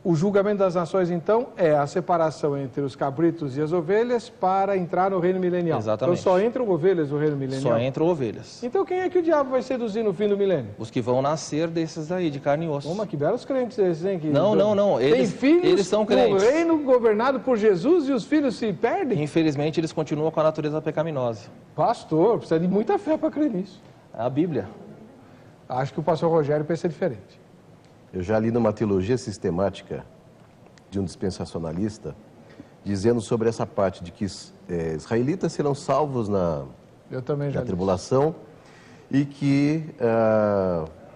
o julgamento das nações, então, é a separação entre os cabritos e as ovelhas para entrar no reino milenial. Exatamente. Então só entram ovelhas no reino milenial? Só entram ovelhas. Então quem é que o diabo vai seduzir no fim do milênio? Os que vão nascer desses daí, de carne e osso. Que belos crentes esses, hein? Que Não. Tem filhos eles são crentes. no reino governado por Jesus e os filhos se perdem? Infelizmente, eles continuam com a natureza pecaminosa. Pastor, precisa de muita fé para crer nisso. É a Bíblia. Acho que o pastor Rogério pensa diferente. Eu já li numa teologia sistemática de um dispensacionalista, dizendo sobre essa parte de que israelitas serão salvos na tribulação e que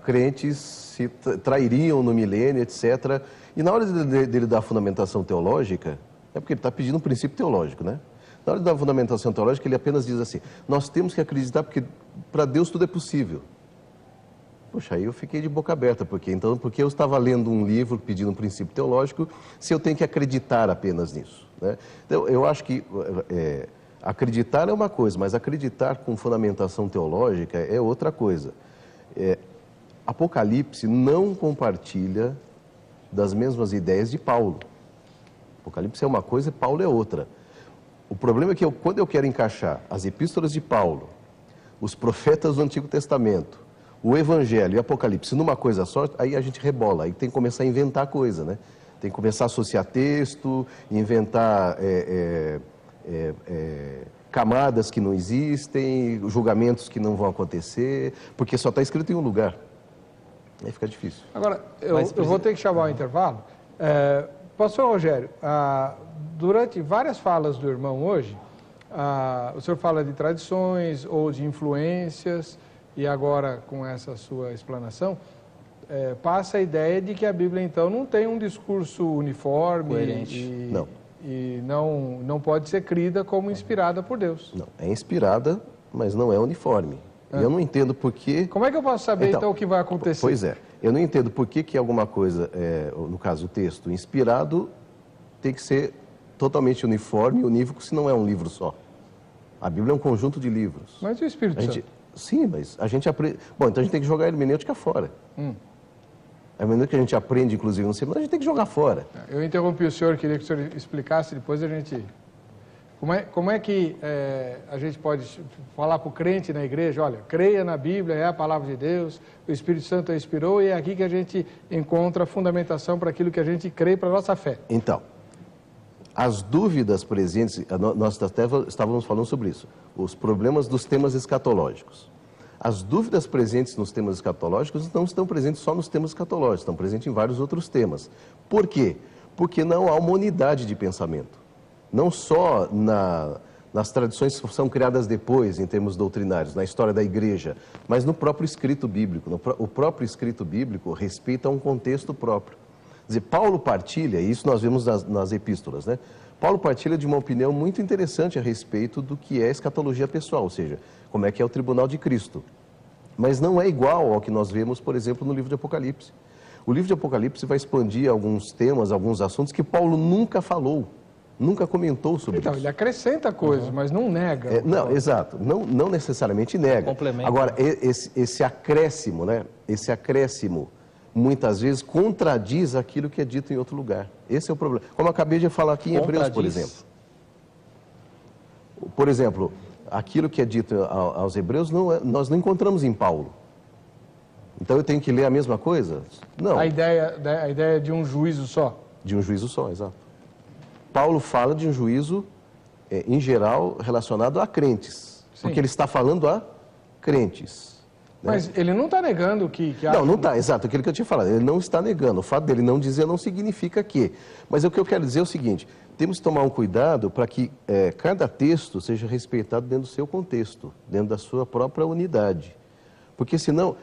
crentes se trairiam no milênio, etc. E na hora dele dar a fundamentação teológica, é porque ele está pedindo um princípio teológico, né? Na hora de dar a fundamentação teológica, ele apenas diz assim, nós temos que acreditar porque para Deus tudo é possível. Poxa, aí eu fiquei de boca aberta, porque eu estava lendo um livro pedindo um princípio teológico, se eu tenho que acreditar apenas nisso, né? Então, eu acho que acreditar é uma coisa, mas acreditar com fundamentação teológica é outra coisa. Apocalipse não compartilha das mesmas ideias de Paulo. Apocalipse é uma coisa e Paulo é outra. O problema é que quando eu quero encaixar as epístolas de Paulo, os profetas do Antigo Testamento, o Evangelho e o Apocalipse numa coisa só, aí a gente rebola, aí tem que começar a inventar coisa, né? Tem que começar a associar texto, inventar camadas que não existem, julgamentos que não vão acontecer, porque só está escrito em um lugar. Aí fica difícil. Agora, eu vou ter que chamar o intervalo. Pastor Rogério, durante várias falas do irmão hoje, o senhor fala de tradições ou de influências, e agora, com essa sua explanação, passa a ideia de que a Bíblia, então, não tem um discurso uniforme e não pode ser crida como inspirada por Deus. Não, é inspirada, mas não é uniforme. E eu não entendo por que... Como é que eu posso saber, então, o que vai acontecer? Pois é, eu não entendo por que alguma coisa, no caso o texto, inspirado, tem que ser totalmente uniforme e unívoco, se não é um livro só. A Bíblia é um conjunto de livros. Mas e o Espírito Santo? Sim, mas a gente aprende... Bom, então a gente tem que jogar a hermenêutica fora. A hermenêutica que a gente aprende, inclusive, no seminário, a gente tem que jogar fora. Eu interrompi o senhor, queria que o senhor explicasse, depois a gente... Como é que a gente pode falar para o crente na igreja, olha, creia na Bíblia, é a palavra de Deus, o Espírito Santo a inspirou e é aqui que a gente encontra a fundamentação para aquilo que a gente crê para a nossa fé. Então, as dúvidas presentes, nós até estávamos falando sobre isso, os problemas dos temas escatológicos. As dúvidas presentes nos temas escatológicos não estão presentes só nos temas escatológicos, estão presentes em vários outros temas. Por quê? Porque não há uma unidade de pensamento. Não só nas tradições que são criadas depois, em termos doutrinários, na história da igreja, mas no próprio escrito bíblico. O próprio escrito bíblico respeita um contexto próprio. Quer dizer, Paulo partilha, e isso nós vemos nas epístolas, né? Paulo partilha de uma opinião muito interessante a respeito do que é escatologia pessoal, ou seja, como é que é o tribunal de Cristo. Mas não é igual ao que nós vemos, por exemplo, no livro de Apocalipse. O livro de Apocalipse vai expandir alguns temas, alguns assuntos que Paulo nunca falou, nunca comentou sobre isso. Então, ele acrescenta coisas, mas não nega. Não, exato, não necessariamente nega. Complementa. Agora, esse acréscimo, né? Esse acréscimo, muitas vezes, contradiz aquilo que é dito em outro lugar. Esse é o problema. Como eu acabei de falar aqui em Hebreus, por exemplo. Por exemplo, aquilo que é dito aos Hebreus, nós não encontramos em Paulo. Então eu tenho que ler a mesma coisa? Não. A ideia de um juízo só. De um juízo só, exato. Paulo fala de um juízo, em geral, relacionado a crentes. Sim. Porque ele está falando a crentes. Mas ele não está negando que Não está, exato, aquilo que eu tinha falado. Ele não está negando. O fato dele não dizer não significa que. Mas o que eu quero dizer é o seguinte, temos que tomar um cuidado para que cada texto seja respeitado dentro do seu contexto, dentro da sua própria unidade. Porque senão,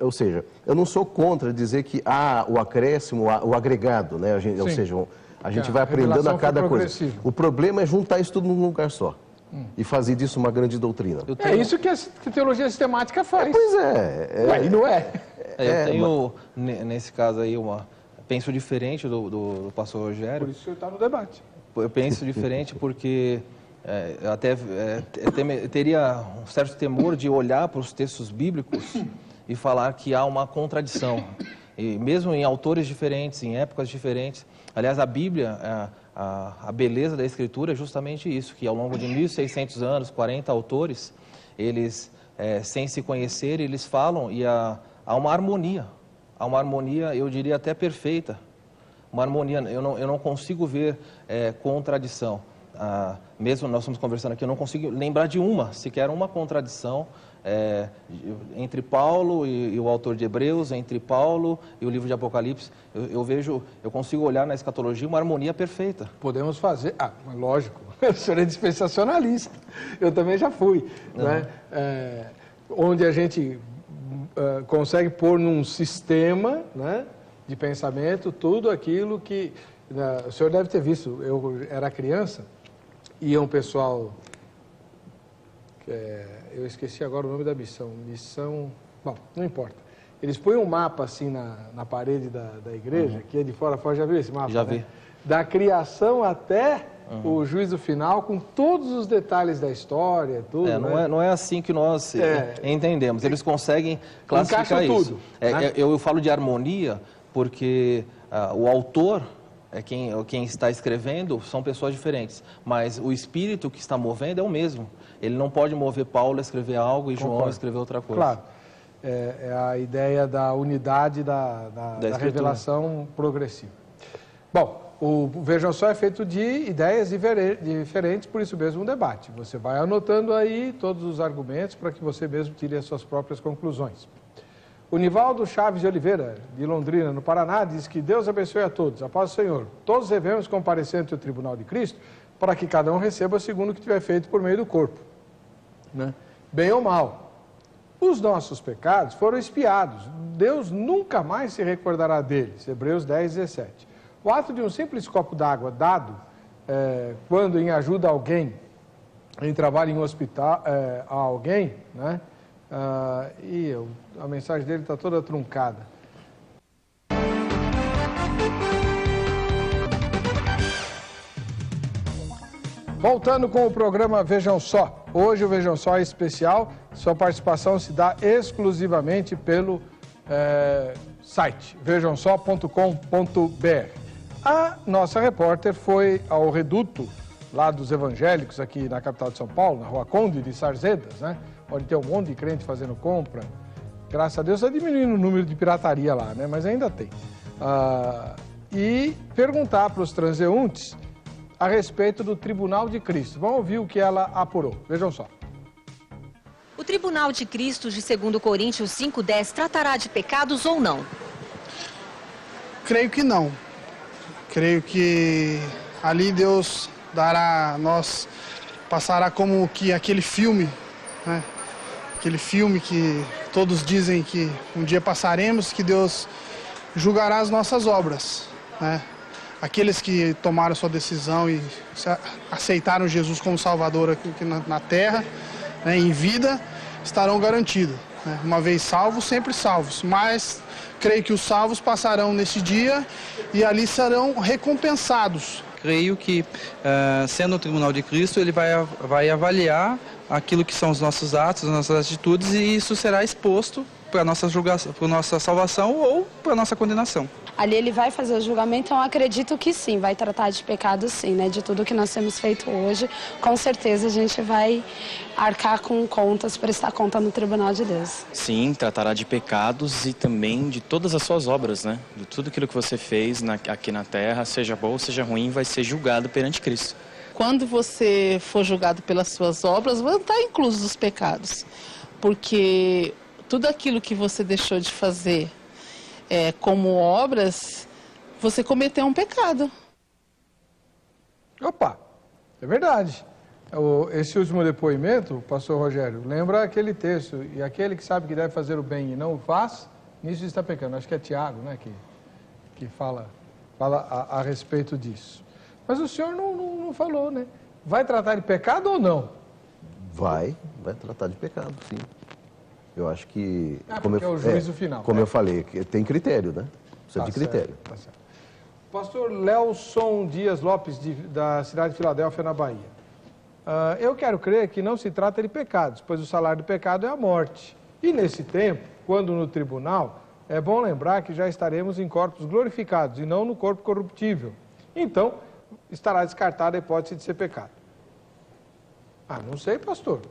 ou seja, eu não sou contra dizer que o acréscimo, o agregado, né? Ou seja, a gente vai aprendendo a cada coisa. O problema é juntar isso tudo num lugar só. E fazer disso uma grande doutrina. É isso que a teologia sistemática faz. Pois é. Ué, não é? Eu tenho, nesse caso aí, penso diferente do pastor Rogério. Por isso que eu estou no debate. Eu penso diferente porque eu até teria um certo temor de olhar para os textos bíblicos e falar que há uma contradição. E mesmo em autores diferentes, em épocas diferentes. Aliás, a Bíblia, a beleza da Escritura é justamente isso, que ao longo de 1.600 anos, 40 autores, eles, sem se conhecer, eles falam e há uma harmonia. Há uma harmonia, eu diria até perfeita. Uma harmonia, eu não consigo ver contradição. Mesmo nós estamos conversando aqui, eu não consigo lembrar de sequer uma contradição entre Paulo e o autor de Hebreus, entre Paulo e o livro de Apocalipse. Eu consigo olhar na escatologia uma harmonia perfeita. Podemos fazer, lógico, o senhor é dispensacionalista, eu também já fui, né? Onde a gente consegue pôr num sistema, né, de pensamento tudo aquilo que... o senhor deve ter visto, eu era criança, ia um pessoal... eu esqueci agora o nome da missão. Bom, não importa. Eles põem um mapa assim na parede da igreja, que é de fora a fora. Já viu esse mapa? Já vi. Né? Da criação até o juízo final, com todos os detalhes da história, tudo. Não é assim que nós entendemos. Eles conseguem classificar isso. Tudo, né? Eu falo de harmonia porque o autor... quem está escrevendo são pessoas diferentes, mas o espírito que está movendo é o mesmo. Ele não pode mover Paulo a escrever algo e João a escrever outra coisa. Claro, é a ideia da unidade da revelação progressiva. Bom, o Vejam Só é feito de ideias diferentes, por isso mesmo um debate. Você vai anotando aí todos os argumentos para que você mesmo tire as suas próprias conclusões. O Nivaldo Chaves de Oliveira, de Londrina, no Paraná, diz que Deus abençoe a todos. A paz do Senhor. Todos devemos comparecer ante o tribunal de Cristo para que cada um receba segundo o que tiver feito por meio do corpo. Né? Bem ou mal. Os nossos pecados foram expiados. Deus nunca mais se recordará deles. Hebreus 10, 17. O ato de um simples copo d'água dado, quando em ajuda a alguém, em trabalho em hospital, a alguém, né? A mensagem dele está toda truncada. Voltando com o programa Vejam Só. Hoje o Vejam Só é especial. Sua participação se dá exclusivamente pelo site vejamsó.com.br. A nossa repórter foi ao reduto lá dos evangélicos aqui na capital de São Paulo, na Rua Conde de Sarzedas, né? Onde tem um monte de crente fazendo compra. Graças a Deus está diminuindo o número de pirataria lá, né? Mas ainda tem. E perguntar para os transeuntes a respeito do Tribunal de Cristo. Vamos ouvir o que ela apurou. Vejam só. O Tribunal de Cristo de 2 Coríntios 5:10 tratará de pecados ou não? Creio que não. Creio que ali Deus passará como que aquele filme, né? Aquele filme que todos dizem que um dia passaremos, que Deus julgará as nossas obras, né? Aqueles que tomaram sua decisão e aceitaram Jesus como Salvador aqui na terra, né, em vida, estarão garantidos, né? Uma vez salvos, sempre salvos. Mas creio que os salvos passarão nesse dia e ali serão recompensados. Creio que, sendo o Tribunal de Cristo, ele vai avaliar aquilo que são os nossos atos, as nossas atitudes, e isso será exposto para a nossa julgação, para a nossa salvação ou para a nossa condenação. Ali ele vai fazer o julgamento, então eu acredito que sim, vai tratar de pecado sim, né? De tudo que nós temos feito hoje, com certeza a gente vai arcar com contas, prestar conta no Tribunal de Deus. Sim, tratará de pecados e também de todas as suas obras, né? De tudo aquilo que você fez aqui na terra, seja bom ou seja ruim, vai ser julgado perante Cristo. Quando você for julgado pelas suas obras, vão estar inclusos os pecados, porque tudo aquilo que você deixou de fazer como obras, você cometeu um pecado. Opa, é verdade. Esse último depoimento, pastor Rogério, lembra aquele texto, e aquele que sabe que deve fazer o bem e não o faz, nisso está pecando. Acho que é Tiago, né, que fala a respeito disso. Mas o senhor não falou, né? Vai tratar de pecado ou não? Vai tratar de pecado, sim. Eu acho que... porque é o juízo final. Como eu falei, tem critério, né? Precisa de critério. Tá certo. Pastor Lelson Dias Lopes, da cidade de Filadélfia, na Bahia. Eu quero crer que não se trata de pecados, pois o salário do pecado é a morte. E nesse tempo, quando no tribunal, é bom lembrar que já estaremos em corpos glorificados e não no corpo corruptível. Então, estará descartada a hipótese de ser pecado. Não sei, pastor.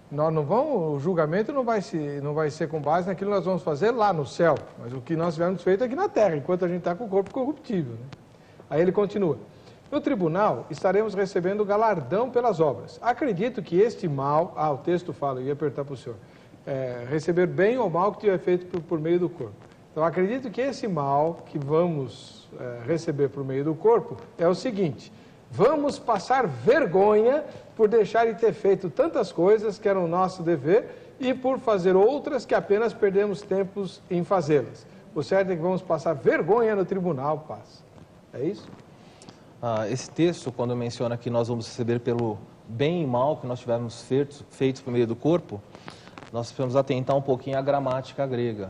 Nós não vamos, o julgamento não vai ser com base naquilo que nós vamos fazer lá no céu, mas o que nós tivermos feito aqui na terra, enquanto a gente está com o corpo corruptível. Né? Aí ele continua. No tribunal, estaremos recebendo o galardão pelas obras. Acredito que este mal... o texto fala, eu ia perguntar para o senhor. Receber bem ou mal que tiver feito por meio do corpo. Então, acredito que esse mal que vamos receber por meio do corpo é o seguinte: vamos passar vergonha por deixar de ter feito tantas coisas que eram nosso dever e por fazer outras que apenas perdemos tempos em fazê-las. O certo é que vamos passar vergonha no tribunal, paz. É isso? Esse texto, quando menciona que nós vamos receber pelo bem e mal que nós tivermos feitos por meio do corpo, nós precisamos atentar um pouquinho à gramática grega.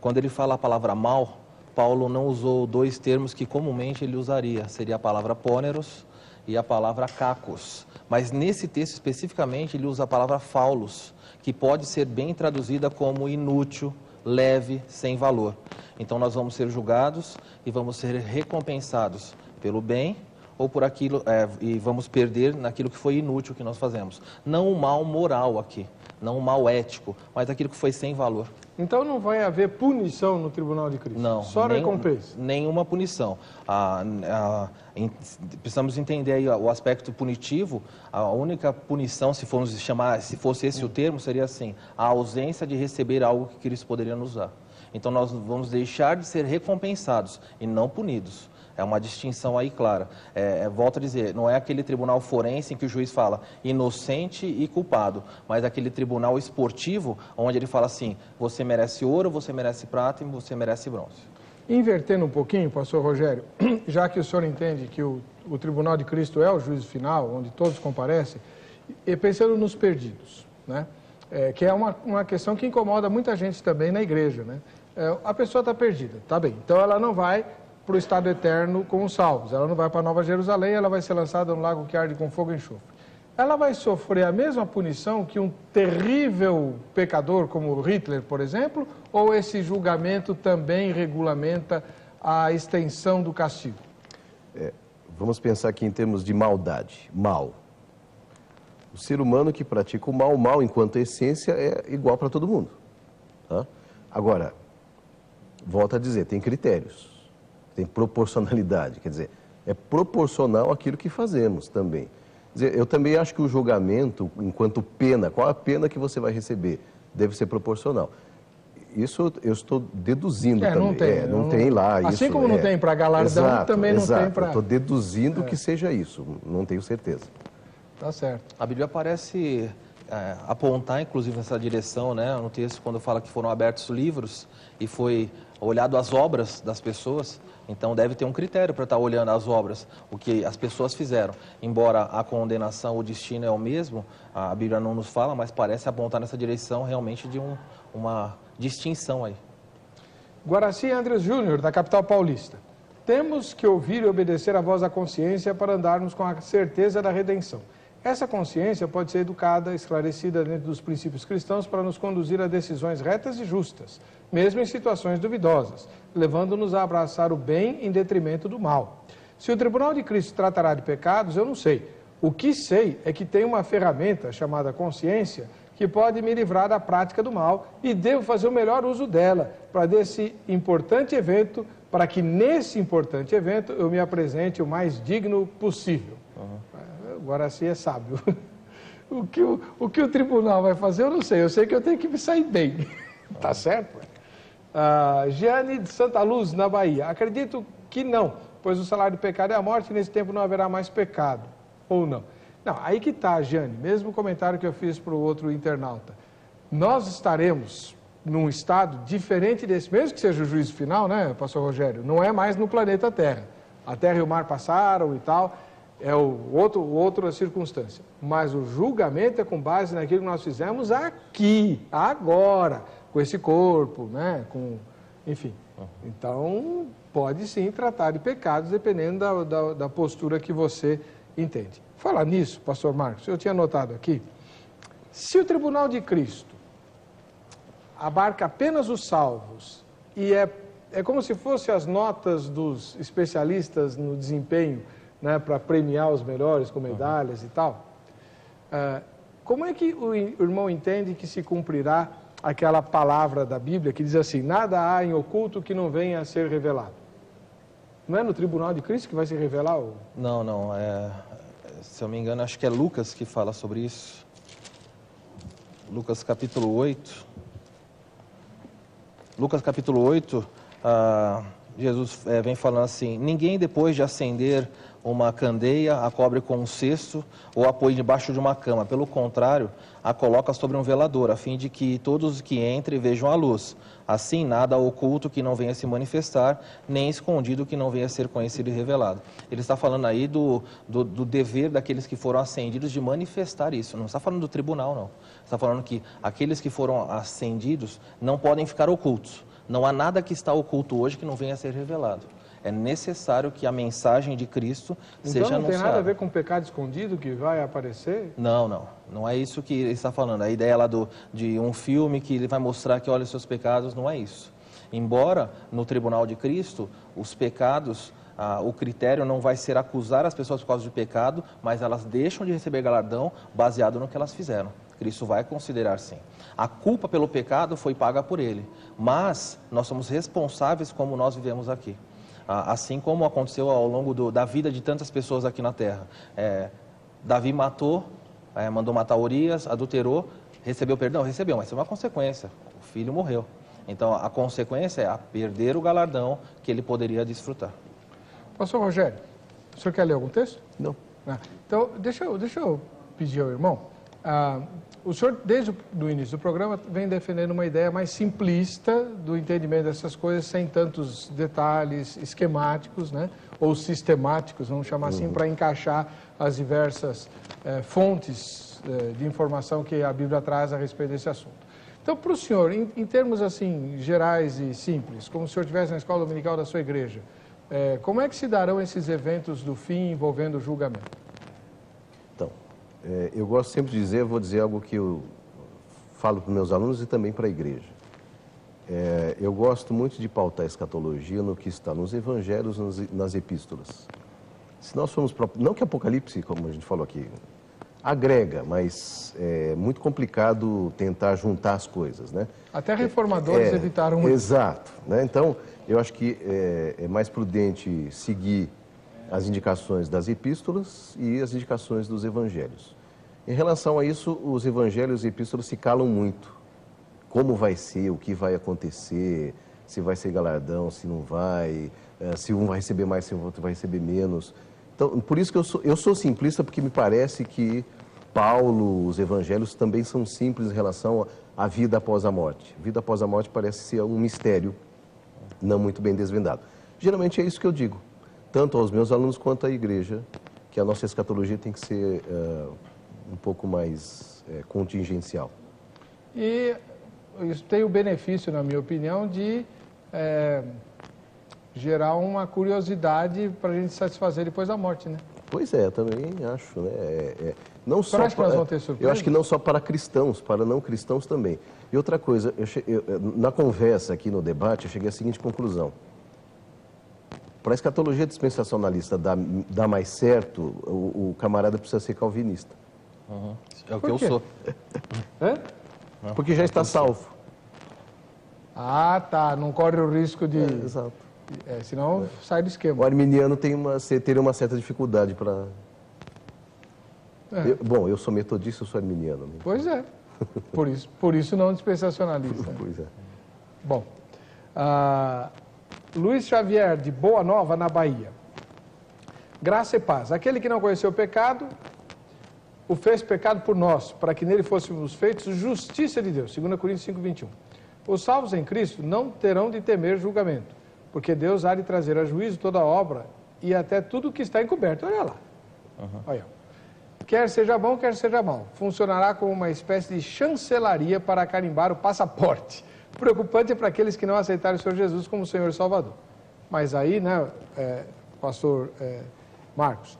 Quando ele fala a palavra mal, Paulo não usou dois termos que comumente ele usaria. Seria a palavra pôneros e a palavra kakos. Mas nesse texto especificamente ele usa a palavra faulos, que pode ser bem traduzida como inútil, leve, sem valor. Então nós vamos ser julgados e vamos ser recompensados pelo bem ou por aquilo, e vamos perder naquilo que foi inútil que nós fazemos. Não o mal moral aqui, não o mal ético, mas aquilo que foi sem valor. Então não vai haver punição no tribunal de Cristo? Não. Só recompensa? Nenhuma punição. Precisamos entender aí o aspecto punitivo. A única punição, se fosse esse o termo, seria assim: a ausência de receber algo que Cristo poderia nos dar. Então nós vamos deixar de ser recompensados e não punidos. É uma distinção aí clara. Volto a dizer, não é aquele tribunal forense em que o juiz fala inocente e culpado, mas aquele tribunal esportivo onde ele fala assim: você merece ouro, você merece prata e você merece bronze. Invertendo um pouquinho, pastor Rogério, já que o senhor entende que o tribunal de Cristo é o juízo final, onde todos comparecem, e pensando nos perdidos, né? Que é uma questão que incomoda muita gente também na igreja, né? A pessoa está perdida, tá bem, então ela não vai para o estado eterno com os salvos. Ela não vai para Nova Jerusalém, ela vai ser lançada no lago que arde com fogo e enxofre. Ela vai sofrer a mesma punição que um terrível pecador como Hitler, por exemplo, ou esse julgamento também regulamenta a extensão do castigo? Vamos pensar aqui em termos de maldade. Mal. O ser humano que pratica o mal enquanto essência é igual para todo mundo. Tá? Agora, volto a dizer, tem critérios. Tem proporcionalidade, quer dizer, é proporcional àquilo que fazemos também. Quer dizer, eu também acho que o julgamento, enquanto pena, qual a pena que você vai receber, deve ser proporcional. Isso eu estou deduzindo também. Não tem lá. Assim como não tem para galardão, também não tem para... Estou deduzindo que seja isso, não tenho certeza. Tá certo. A Bíblia parece apontar, inclusive, nessa direção, né? No texto, quando fala que foram abertos livros e foi olhado as obras das pessoas. Então deve ter um critério para estar olhando as obras, o que as pessoas fizeram. Embora a condenação, o destino é o mesmo, a Bíblia não nos fala, mas parece apontar nessa direção realmente de uma distinção aí. Guaraci Andres Júnior, da capital paulista. Temos que ouvir e obedecer à voz da consciência para andarmos com a certeza da redenção. Essa consciência pode ser educada, esclarecida dentro dos princípios cristãos para nos conduzir a decisões retas e justas, mesmo em situações duvidosas, levando-nos a abraçar o bem em detrimento do mal. Se o Tribunal de Cristo tratará de pecados, eu não sei. O que sei é que tem uma ferramenta chamada consciência que pode me livrar da prática do mal e devo fazer o melhor uso dela para nesse importante evento, para que nesse importante evento eu me apresente o mais digno possível. Agora sim é sábio. O que o tribunal vai fazer, eu não sei. Eu sei que eu tenho que me sair bem. Tá certo? Giane de Santa Luz, na Bahia. Acredito que não, pois o salário do pecado é a morte e nesse tempo não haverá mais pecado. Ou não. Não, aí que está, Jane, mesmo comentário que eu fiz para o outro internauta. Nós estaremos num estado diferente desse, mesmo que seja o juízo final, né, pastor Rogério? Não é mais no planeta Terra. A Terra e o mar passaram e tal, é outra circunstância. Mas o julgamento é com base naquilo que nós fizemos aqui, agora, com esse corpo, né, enfim. Então, pode sim tratar de pecados, dependendo da postura que você entende. Falar nisso, pastor Marcos, eu tinha anotado aqui, se o tribunal de Cristo abarca apenas os salvos e é como se fossem as notas dos especialistas no desempenho, né, para premiar os melhores com medalhas e tal, como é que o irmão entende que se cumprirá aquela palavra da Bíblia que diz assim, nada há em oculto que não venha a ser revelado? Não é no tribunal de Cristo que vai se revelar? Não, se eu me engano, acho que é Lucas que fala sobre isso. Lucas capítulo 8. Lucas capítulo 8, Jesus vem falando assim, ninguém depois de acender uma candeia a cobre com um cesto ou a põe debaixo de uma cama. Pelo contrário, a coloca sobre um velador, a fim de que todos que entrem vejam a luz. Assim, nada oculto que não venha a se manifestar, nem escondido que não venha a ser conhecido e revelado. Ele está falando aí do dever daqueles que foram ascendidos de manifestar isso. Não está falando do tribunal, não. Está falando que aqueles que foram ascendidos não podem ficar ocultos. Não há nada que está oculto hoje que não venha a ser revelado. É necessário que a mensagem de Cristo seja anunciada. Então não tem nada a ver com o pecado escondido que vai aparecer? Não é isso que ele está falando. A ideia lá de um filme que ele vai mostrar que olha os seus pecados, não é isso. Embora no tribunal de Cristo, os pecados, o critério não vai ser acusar as pessoas por causa de pecado, mas elas deixam de receber galardão baseado no que elas fizeram. Cristo vai considerar sim. A culpa pelo pecado foi paga por ele, mas nós somos responsáveis como nós vivemos aqui. Assim como aconteceu ao longo da vida de tantas pessoas aqui na terra. Davi matou, mandou matar Urias, adulterou, recebeu perdão? Recebeu, mas isso é uma consequência. O filho morreu. Então a consequência é perder o galardão que ele poderia desfrutar. Pastor Rogério, o senhor quer ler algum texto? Não. Então, deixa eu pedir ao irmão. O senhor, desde o início do programa, vem defendendo uma ideia mais simplista do entendimento dessas coisas, sem tantos detalhes esquemáticos, né? Ou sistemáticos, vamos chamar assim, para encaixar as diversas fontes de informação que a Bíblia traz a respeito desse assunto. Então, para o senhor, em termos assim gerais e simples, como se o senhor estivesse na escola dominical da sua igreja, como é que se darão esses eventos do fim envolvendo o julgamento? Então, eu gosto sempre de dizer, vou dizer algo que eu falo para os meus alunos e também para a igreja. Eu gosto muito de pautar a escatologia no que está nos evangelhos, nas epístolas. Se nós formos para... Não que Apocalipse, como a gente falou aqui, agrega, mas é muito complicado tentar juntar as coisas, né? Até reformadores evitaram isso. Exato, né? Então, eu acho que é mais prudente seguir as indicações das epístolas e as indicações dos evangelhos. Em relação a isso, os evangelhos e epístolas se calam muito. Como vai ser, o que vai acontecer, se vai ser galardão, se não vai, se um vai receber mais, se o outro vai receber menos. Então, por isso que eu sou simplista, porque me parece que Paulo, os evangelhos também são simples em relação à vida após a morte. Vida após a morte parece ser um mistério não muito bem desvendado. Geralmente é isso que eu digo, tanto aos meus alunos quanto à igreja, que a nossa escatologia tem que ser um pouco mais contingencial. E isso tem o benefício, na minha opinião, de gerar uma curiosidade para a gente satisfazer depois da morte, né? Pois é, também acho, né? Não só acha que nós vamos ter surpresa? Eu acho que não só para cristãos, para não cristãos também. E outra coisa, na conversa aqui no debate, eu cheguei à seguinte conclusão. Para a escatologia dispensacionalista dar mais certo, o camarada precisa ser calvinista. Uhum. É o que eu sou. Porque já está salvo. Ah, tá. Não corre o risco de... Exato. Senão sai do esquema. O arminiano teria uma certa dificuldade para... Bom, eu sou metodista, eu sou arminiano. Né? Pois é. Por isso não dispensacionalista. Pois é. Bom, Luiz Xavier, de Boa Nova, na Bahia. Graça e paz. Aquele que não conheceu o pecado, o fez pecado por nós, para que nele fôssemos feitos justiça de Deus. 2 Coríntios 5:21. Os salvos em Cristo não terão de temer julgamento, porque Deus há de trazer a juízo toda a obra e até tudo que está encoberto. Olha lá. Olha. Quer seja bom, quer seja mal. Funcionará como uma espécie de chancelaria para carimbar o passaporte. Preocupante é para aqueles que não aceitaram o Senhor Jesus como Senhor e Salvador. Mas aí, né, pastor Marcos,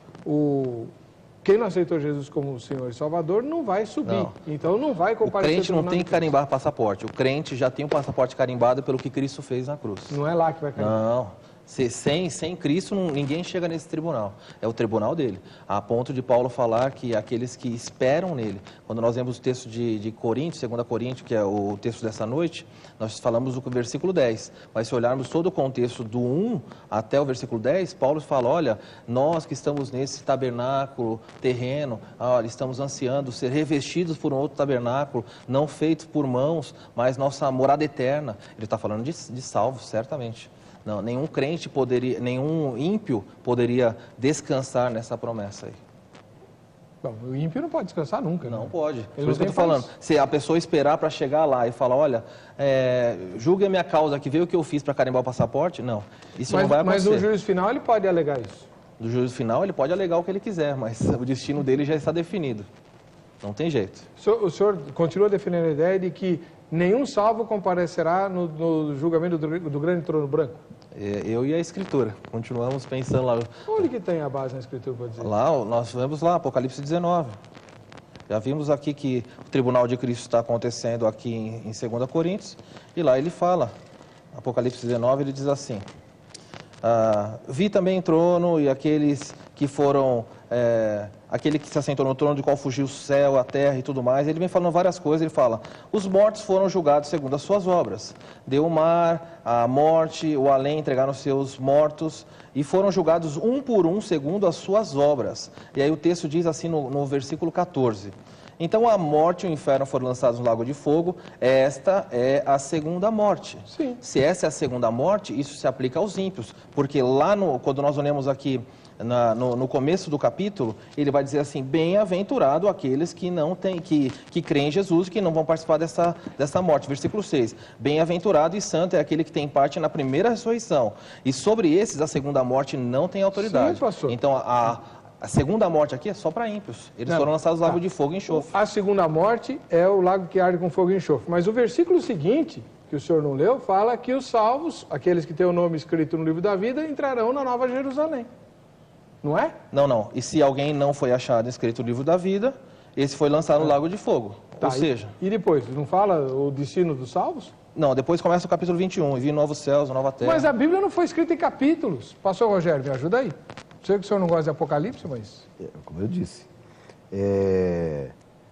quem não aceitou Jesus como Senhor e Salvador não vai subir. Não. Então não vai comparecer. O crente não tem que carimbar passaporte. O crente já tem um passaporte carimbado pelo que Cristo fez na cruz. Não é lá que vai carimbar. Não. Sem Cristo, ninguém chega nesse tribunal. É o tribunal dele. A ponto de Paulo falar que aqueles que esperam nele, quando nós vemos o texto de Coríntios, 2 Coríntios, que é o texto dessa noite, nós falamos do versículo 10. Mas se olharmos todo o contexto do 1 até o versículo 10, Paulo fala, olha, nós que estamos nesse tabernáculo terreno, olha, estamos ansiando ser revestidos por um outro tabernáculo, não feito por mãos, mas nossa morada eterna. Ele está falando de salvos, certamente. Não, nenhum crente poderia, nenhum ímpio poderia descansar nessa promessa aí. Bom, o ímpio não pode descansar nunca. Não né? pode. Por isso que eu estou falando. Se a pessoa esperar para chegar lá e falar, olha, julgue a minha causa aqui, vê o que eu fiz para carimbar o passaporte, não. Isso não vai acontecer. Mas no juízo final ele pode alegar isso? No juízo final ele pode alegar o que ele quiser, mas o destino dele já está definido. Não tem jeito. O senhor continua defendendo a ideia de que nenhum salvo comparecerá no julgamento do grande trono branco? Eu e a Escritura, continuamos pensando lá. Onde que tem a base na Escritura para dizer? Lá, nós vemos lá, Apocalipse 19. Já vimos aqui que o tribunal de Cristo está acontecendo aqui em 2 Coríntios, e lá ele fala, Apocalipse 19, ele diz assim, vi também trono e aqueles que foram, aquele que se assentou no trono, de qual fugiu o céu, a terra e tudo mais. Ele vem falando várias coisas, ele fala, os mortos foram julgados segundo as suas obras. Deu o mar, a morte, o além entregaram seus mortos e foram julgados um por um segundo as suas obras. E aí o texto diz assim no versículo 14, então a morte e o inferno foram lançados no lago de fogo, esta é a segunda morte. Sim. Se essa é a segunda morte, isso se aplica aos ímpios, porque lá quando nós olhamos aqui no começo do capítulo, ele vai dizer assim, bem-aventurado aqueles que não têm, que creem em Jesus, que não vão participar dessa morte. Versículo 6, bem-aventurado e santo é aquele que tem parte na primeira ressurreição, e sobre esses a segunda morte não tem autoridade. Sim, pastor. Então a segunda morte aqui é só para ímpios. Eles foram lançados no lago de fogo e enxofre. A segunda morte é o lago que arde com fogo e enxofre. Mas o versículo seguinte, que o senhor não leu, fala que os salvos, aqueles que têm o nome escrito no livro da vida, entrarão na Nova Jerusalém. Não é? Não. E se alguém não foi achado escrito no livro da vida, esse foi lançado no lago de fogo. Tá, ou seja... E depois, não fala o destino dos salvos? Não, depois começa o capítulo 21, e vi novos céus, nova terra. Mas a Bíblia não foi escrita em capítulos. Pastor Rogério, me ajuda aí. Sei que o senhor não gosta de Apocalipse, mas... Como eu disse,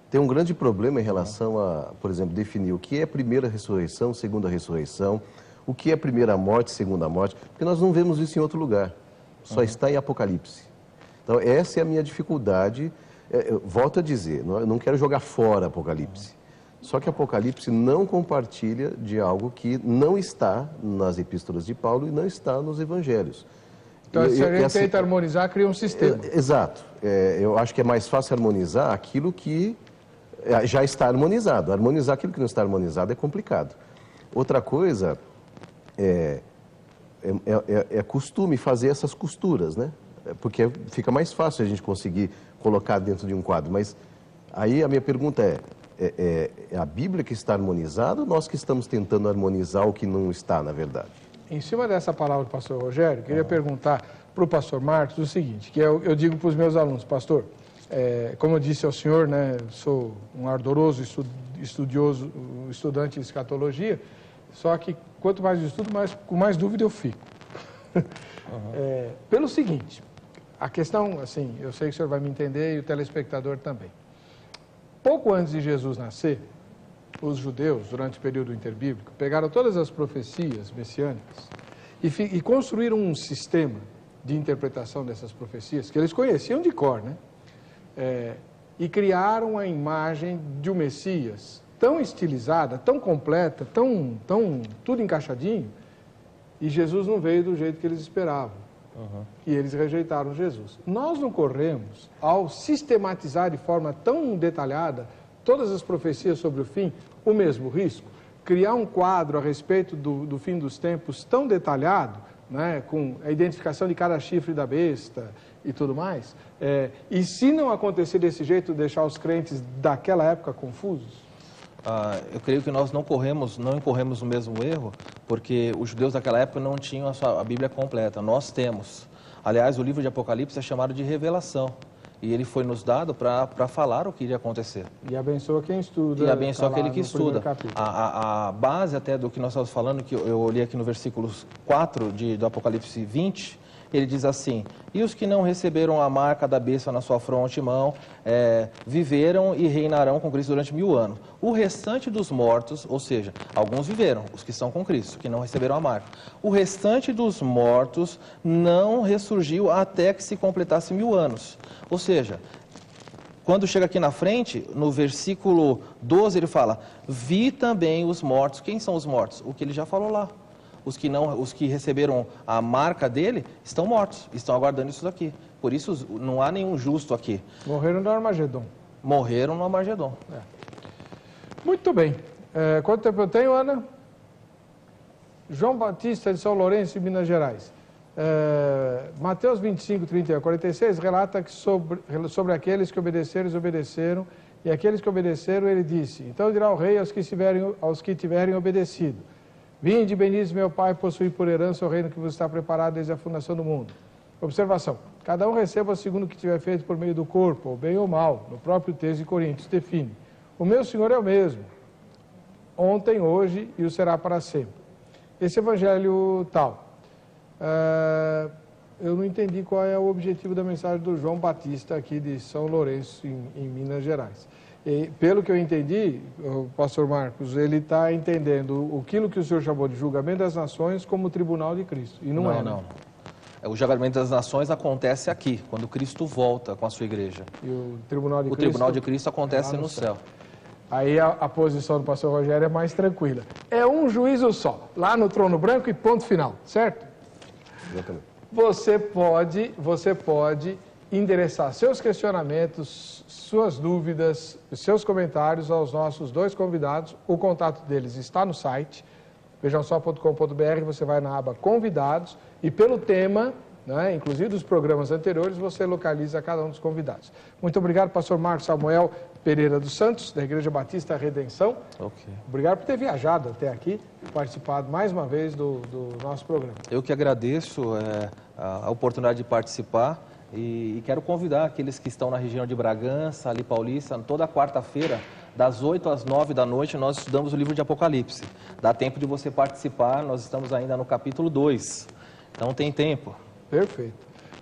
tem um grande problema em relação a, por exemplo, definir o que é primeira ressurreição, segunda ressurreição, o que é primeira morte, segunda morte, porque nós não vemos isso em outro lugar. Só está em Apocalipse. Então, essa é a minha dificuldade. Eu volto a dizer, eu não quero jogar fora Apocalipse. Só que Apocalipse não compartilha de algo que não está nas epístolas de Paulo e não está nos evangelhos. Então, se a gente tenta harmonizar, cria um sistema. Exato. Eu acho que é mais fácil harmonizar aquilo que já está harmonizado. Harmonizar aquilo que não está harmonizado é complicado. Outra coisa é costume fazer essas costuras, né? Porque fica mais fácil a gente conseguir colocar dentro de um quadro. Mas aí a minha pergunta é a Bíblia que está harmonizada ou nós que estamos tentando harmonizar o que não está, na verdade? Em cima dessa palavra do pastor Rogério, queria perguntar para o pastor Marcos o seguinte, que eu digo para os meus alunos, pastor, como eu disse ao senhor, né, sou um ardoroso estudante de escatologia, só que quanto mais eu estudo, com mais dúvida eu fico. Pelo seguinte, a questão, assim, eu sei que o senhor vai me entender e o telespectador também. Pouco antes de Jesus nascer, os judeus, durante o período interbíblico, pegaram todas as profecias messiânicas e construíram um sistema de interpretação dessas profecias, que eles conheciam de cor, né? E criaram a imagem de um Messias tão estilizada, tão completa, tão tudo encaixadinho, e Jesus não veio do jeito que eles esperavam. E eles rejeitaram Jesus. Nós não corremos, ao sistematizar de forma tão detalhada todas as profecias sobre o fim, o mesmo risco? Criar um quadro a respeito do fim dos tempos tão detalhado, né, com a identificação de cada chifre da besta e tudo mais, e se não acontecer desse jeito, deixar os crentes daquela época confusos? Eu creio que nós não incorremos no mesmo erro, porque os judeus daquela época não tinham a Bíblia completa. Nós temos. Aliás, o livro de Apocalipse é chamado de revelação. E ele foi nos dado para falar o que iria acontecer. E abençoa quem estuda. E abençoa aquele que estuda. Capítulo. A base até do que nós estamos falando, que eu olhei aqui no versículo 4 do Apocalipse 20, ele diz assim: e os que não receberam a marca da besta na sua fronte e mão, viveram e reinarão com Cristo durante 1000 anos. O restante dos mortos, ou seja, alguns viveram, os que estão com Cristo, que não receberam a marca. O restante dos mortos não ressurgiu até que se completasse 1000 anos. Ou seja, quando chega aqui na frente, no versículo 12, ele fala: vi também os mortos. Quem são os mortos? O que ele já falou lá. Os que receberam a marca dele estão mortos, estão aguardando isso daqui. Por isso não há nenhum justo aqui. Morreram no Armagedon. Morreram no Armagedon. Muito bem. Quanto tempo eu tenho, Ana? João Batista de São Lourenço, em Minas Gerais. Mateus 25, 31 a 46 relata que sobre aqueles que obedeceram, eles obedeceram, e aqueles que obedeceram, ele disse: então dirá o rei aos que tiverem obedecido: vinde, bendize meu Pai, possuir por herança o reino que vos está preparado desde a fundação do mundo. Observação: cada um receba segundo o que tiver feito por meio do corpo, ou bem ou mal. No próprio texto de Coríntios define: o meu Senhor é o mesmo, ontem, hoje e o será para sempre. Esse evangelho tal, eu não entendi qual é o objetivo da mensagem do João Batista aqui de São Lourenço, em Minas Gerais. E, pelo que eu entendi, o pastor Marcos, ele está entendendo aquilo que o senhor chamou de julgamento das nações como o tribunal de Cristo. E não é. Não. O julgamento das nações acontece aqui, quando Cristo volta com a sua igreja. E o tribunal de Cristo acontece no céu. Aí a posição do pastor Rogério é mais tranquila. É um juízo só, lá no trono branco e ponto final, certo? Exatamente. Você pode endereçar seus questionamentos, suas dúvidas, seus comentários aos nossos dois convidados. O contato deles está no site, vejamsó.com.br, você vai na aba Convidados e pelo tema, né, inclusive dos programas anteriores, você localiza cada um dos convidados. Muito obrigado, pastor Marcos Samuel Pereira dos Santos, da Igreja Batista Redenção. Okay. Obrigado por ter viajado até aqui, participado mais uma vez do nosso programa. Eu que agradeço a oportunidade de participar. E quero convidar aqueles que estão na região de Bragança, ali Paulista, toda quarta-feira, das 8 às 9 da noite, nós estudamos o livro de Apocalipse. Dá tempo de você participar, nós estamos ainda no capítulo 2, então tem tempo. Perfeito.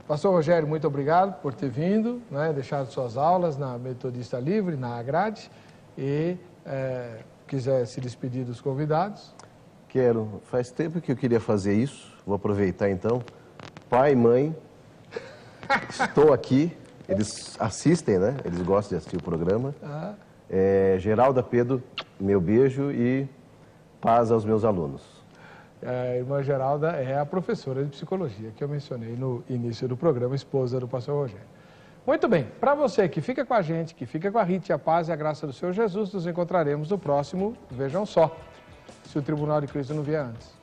Pastor Rogério, muito obrigado por ter vindo, né, deixado suas aulas na Metodista Livre, na Agrade, e quiser se despedir dos convidados. Quero. Faz tempo que eu queria fazer isso, vou aproveitar então. Pai, mãe, estou aqui, eles assistem, né? Eles gostam de assistir o programa. Geralda, Pedro, meu beijo e paz aos meus alunos. A irmã Geralda é a professora de psicologia que eu mencionei no início do programa, esposa do pastor Rogério. Muito bem, para você que fica com a gente, que fica com a Rita, a paz e a graça do Senhor Jesus, nos encontraremos no próximo Vejam Só, se o Tribunal de Cristo não vier antes.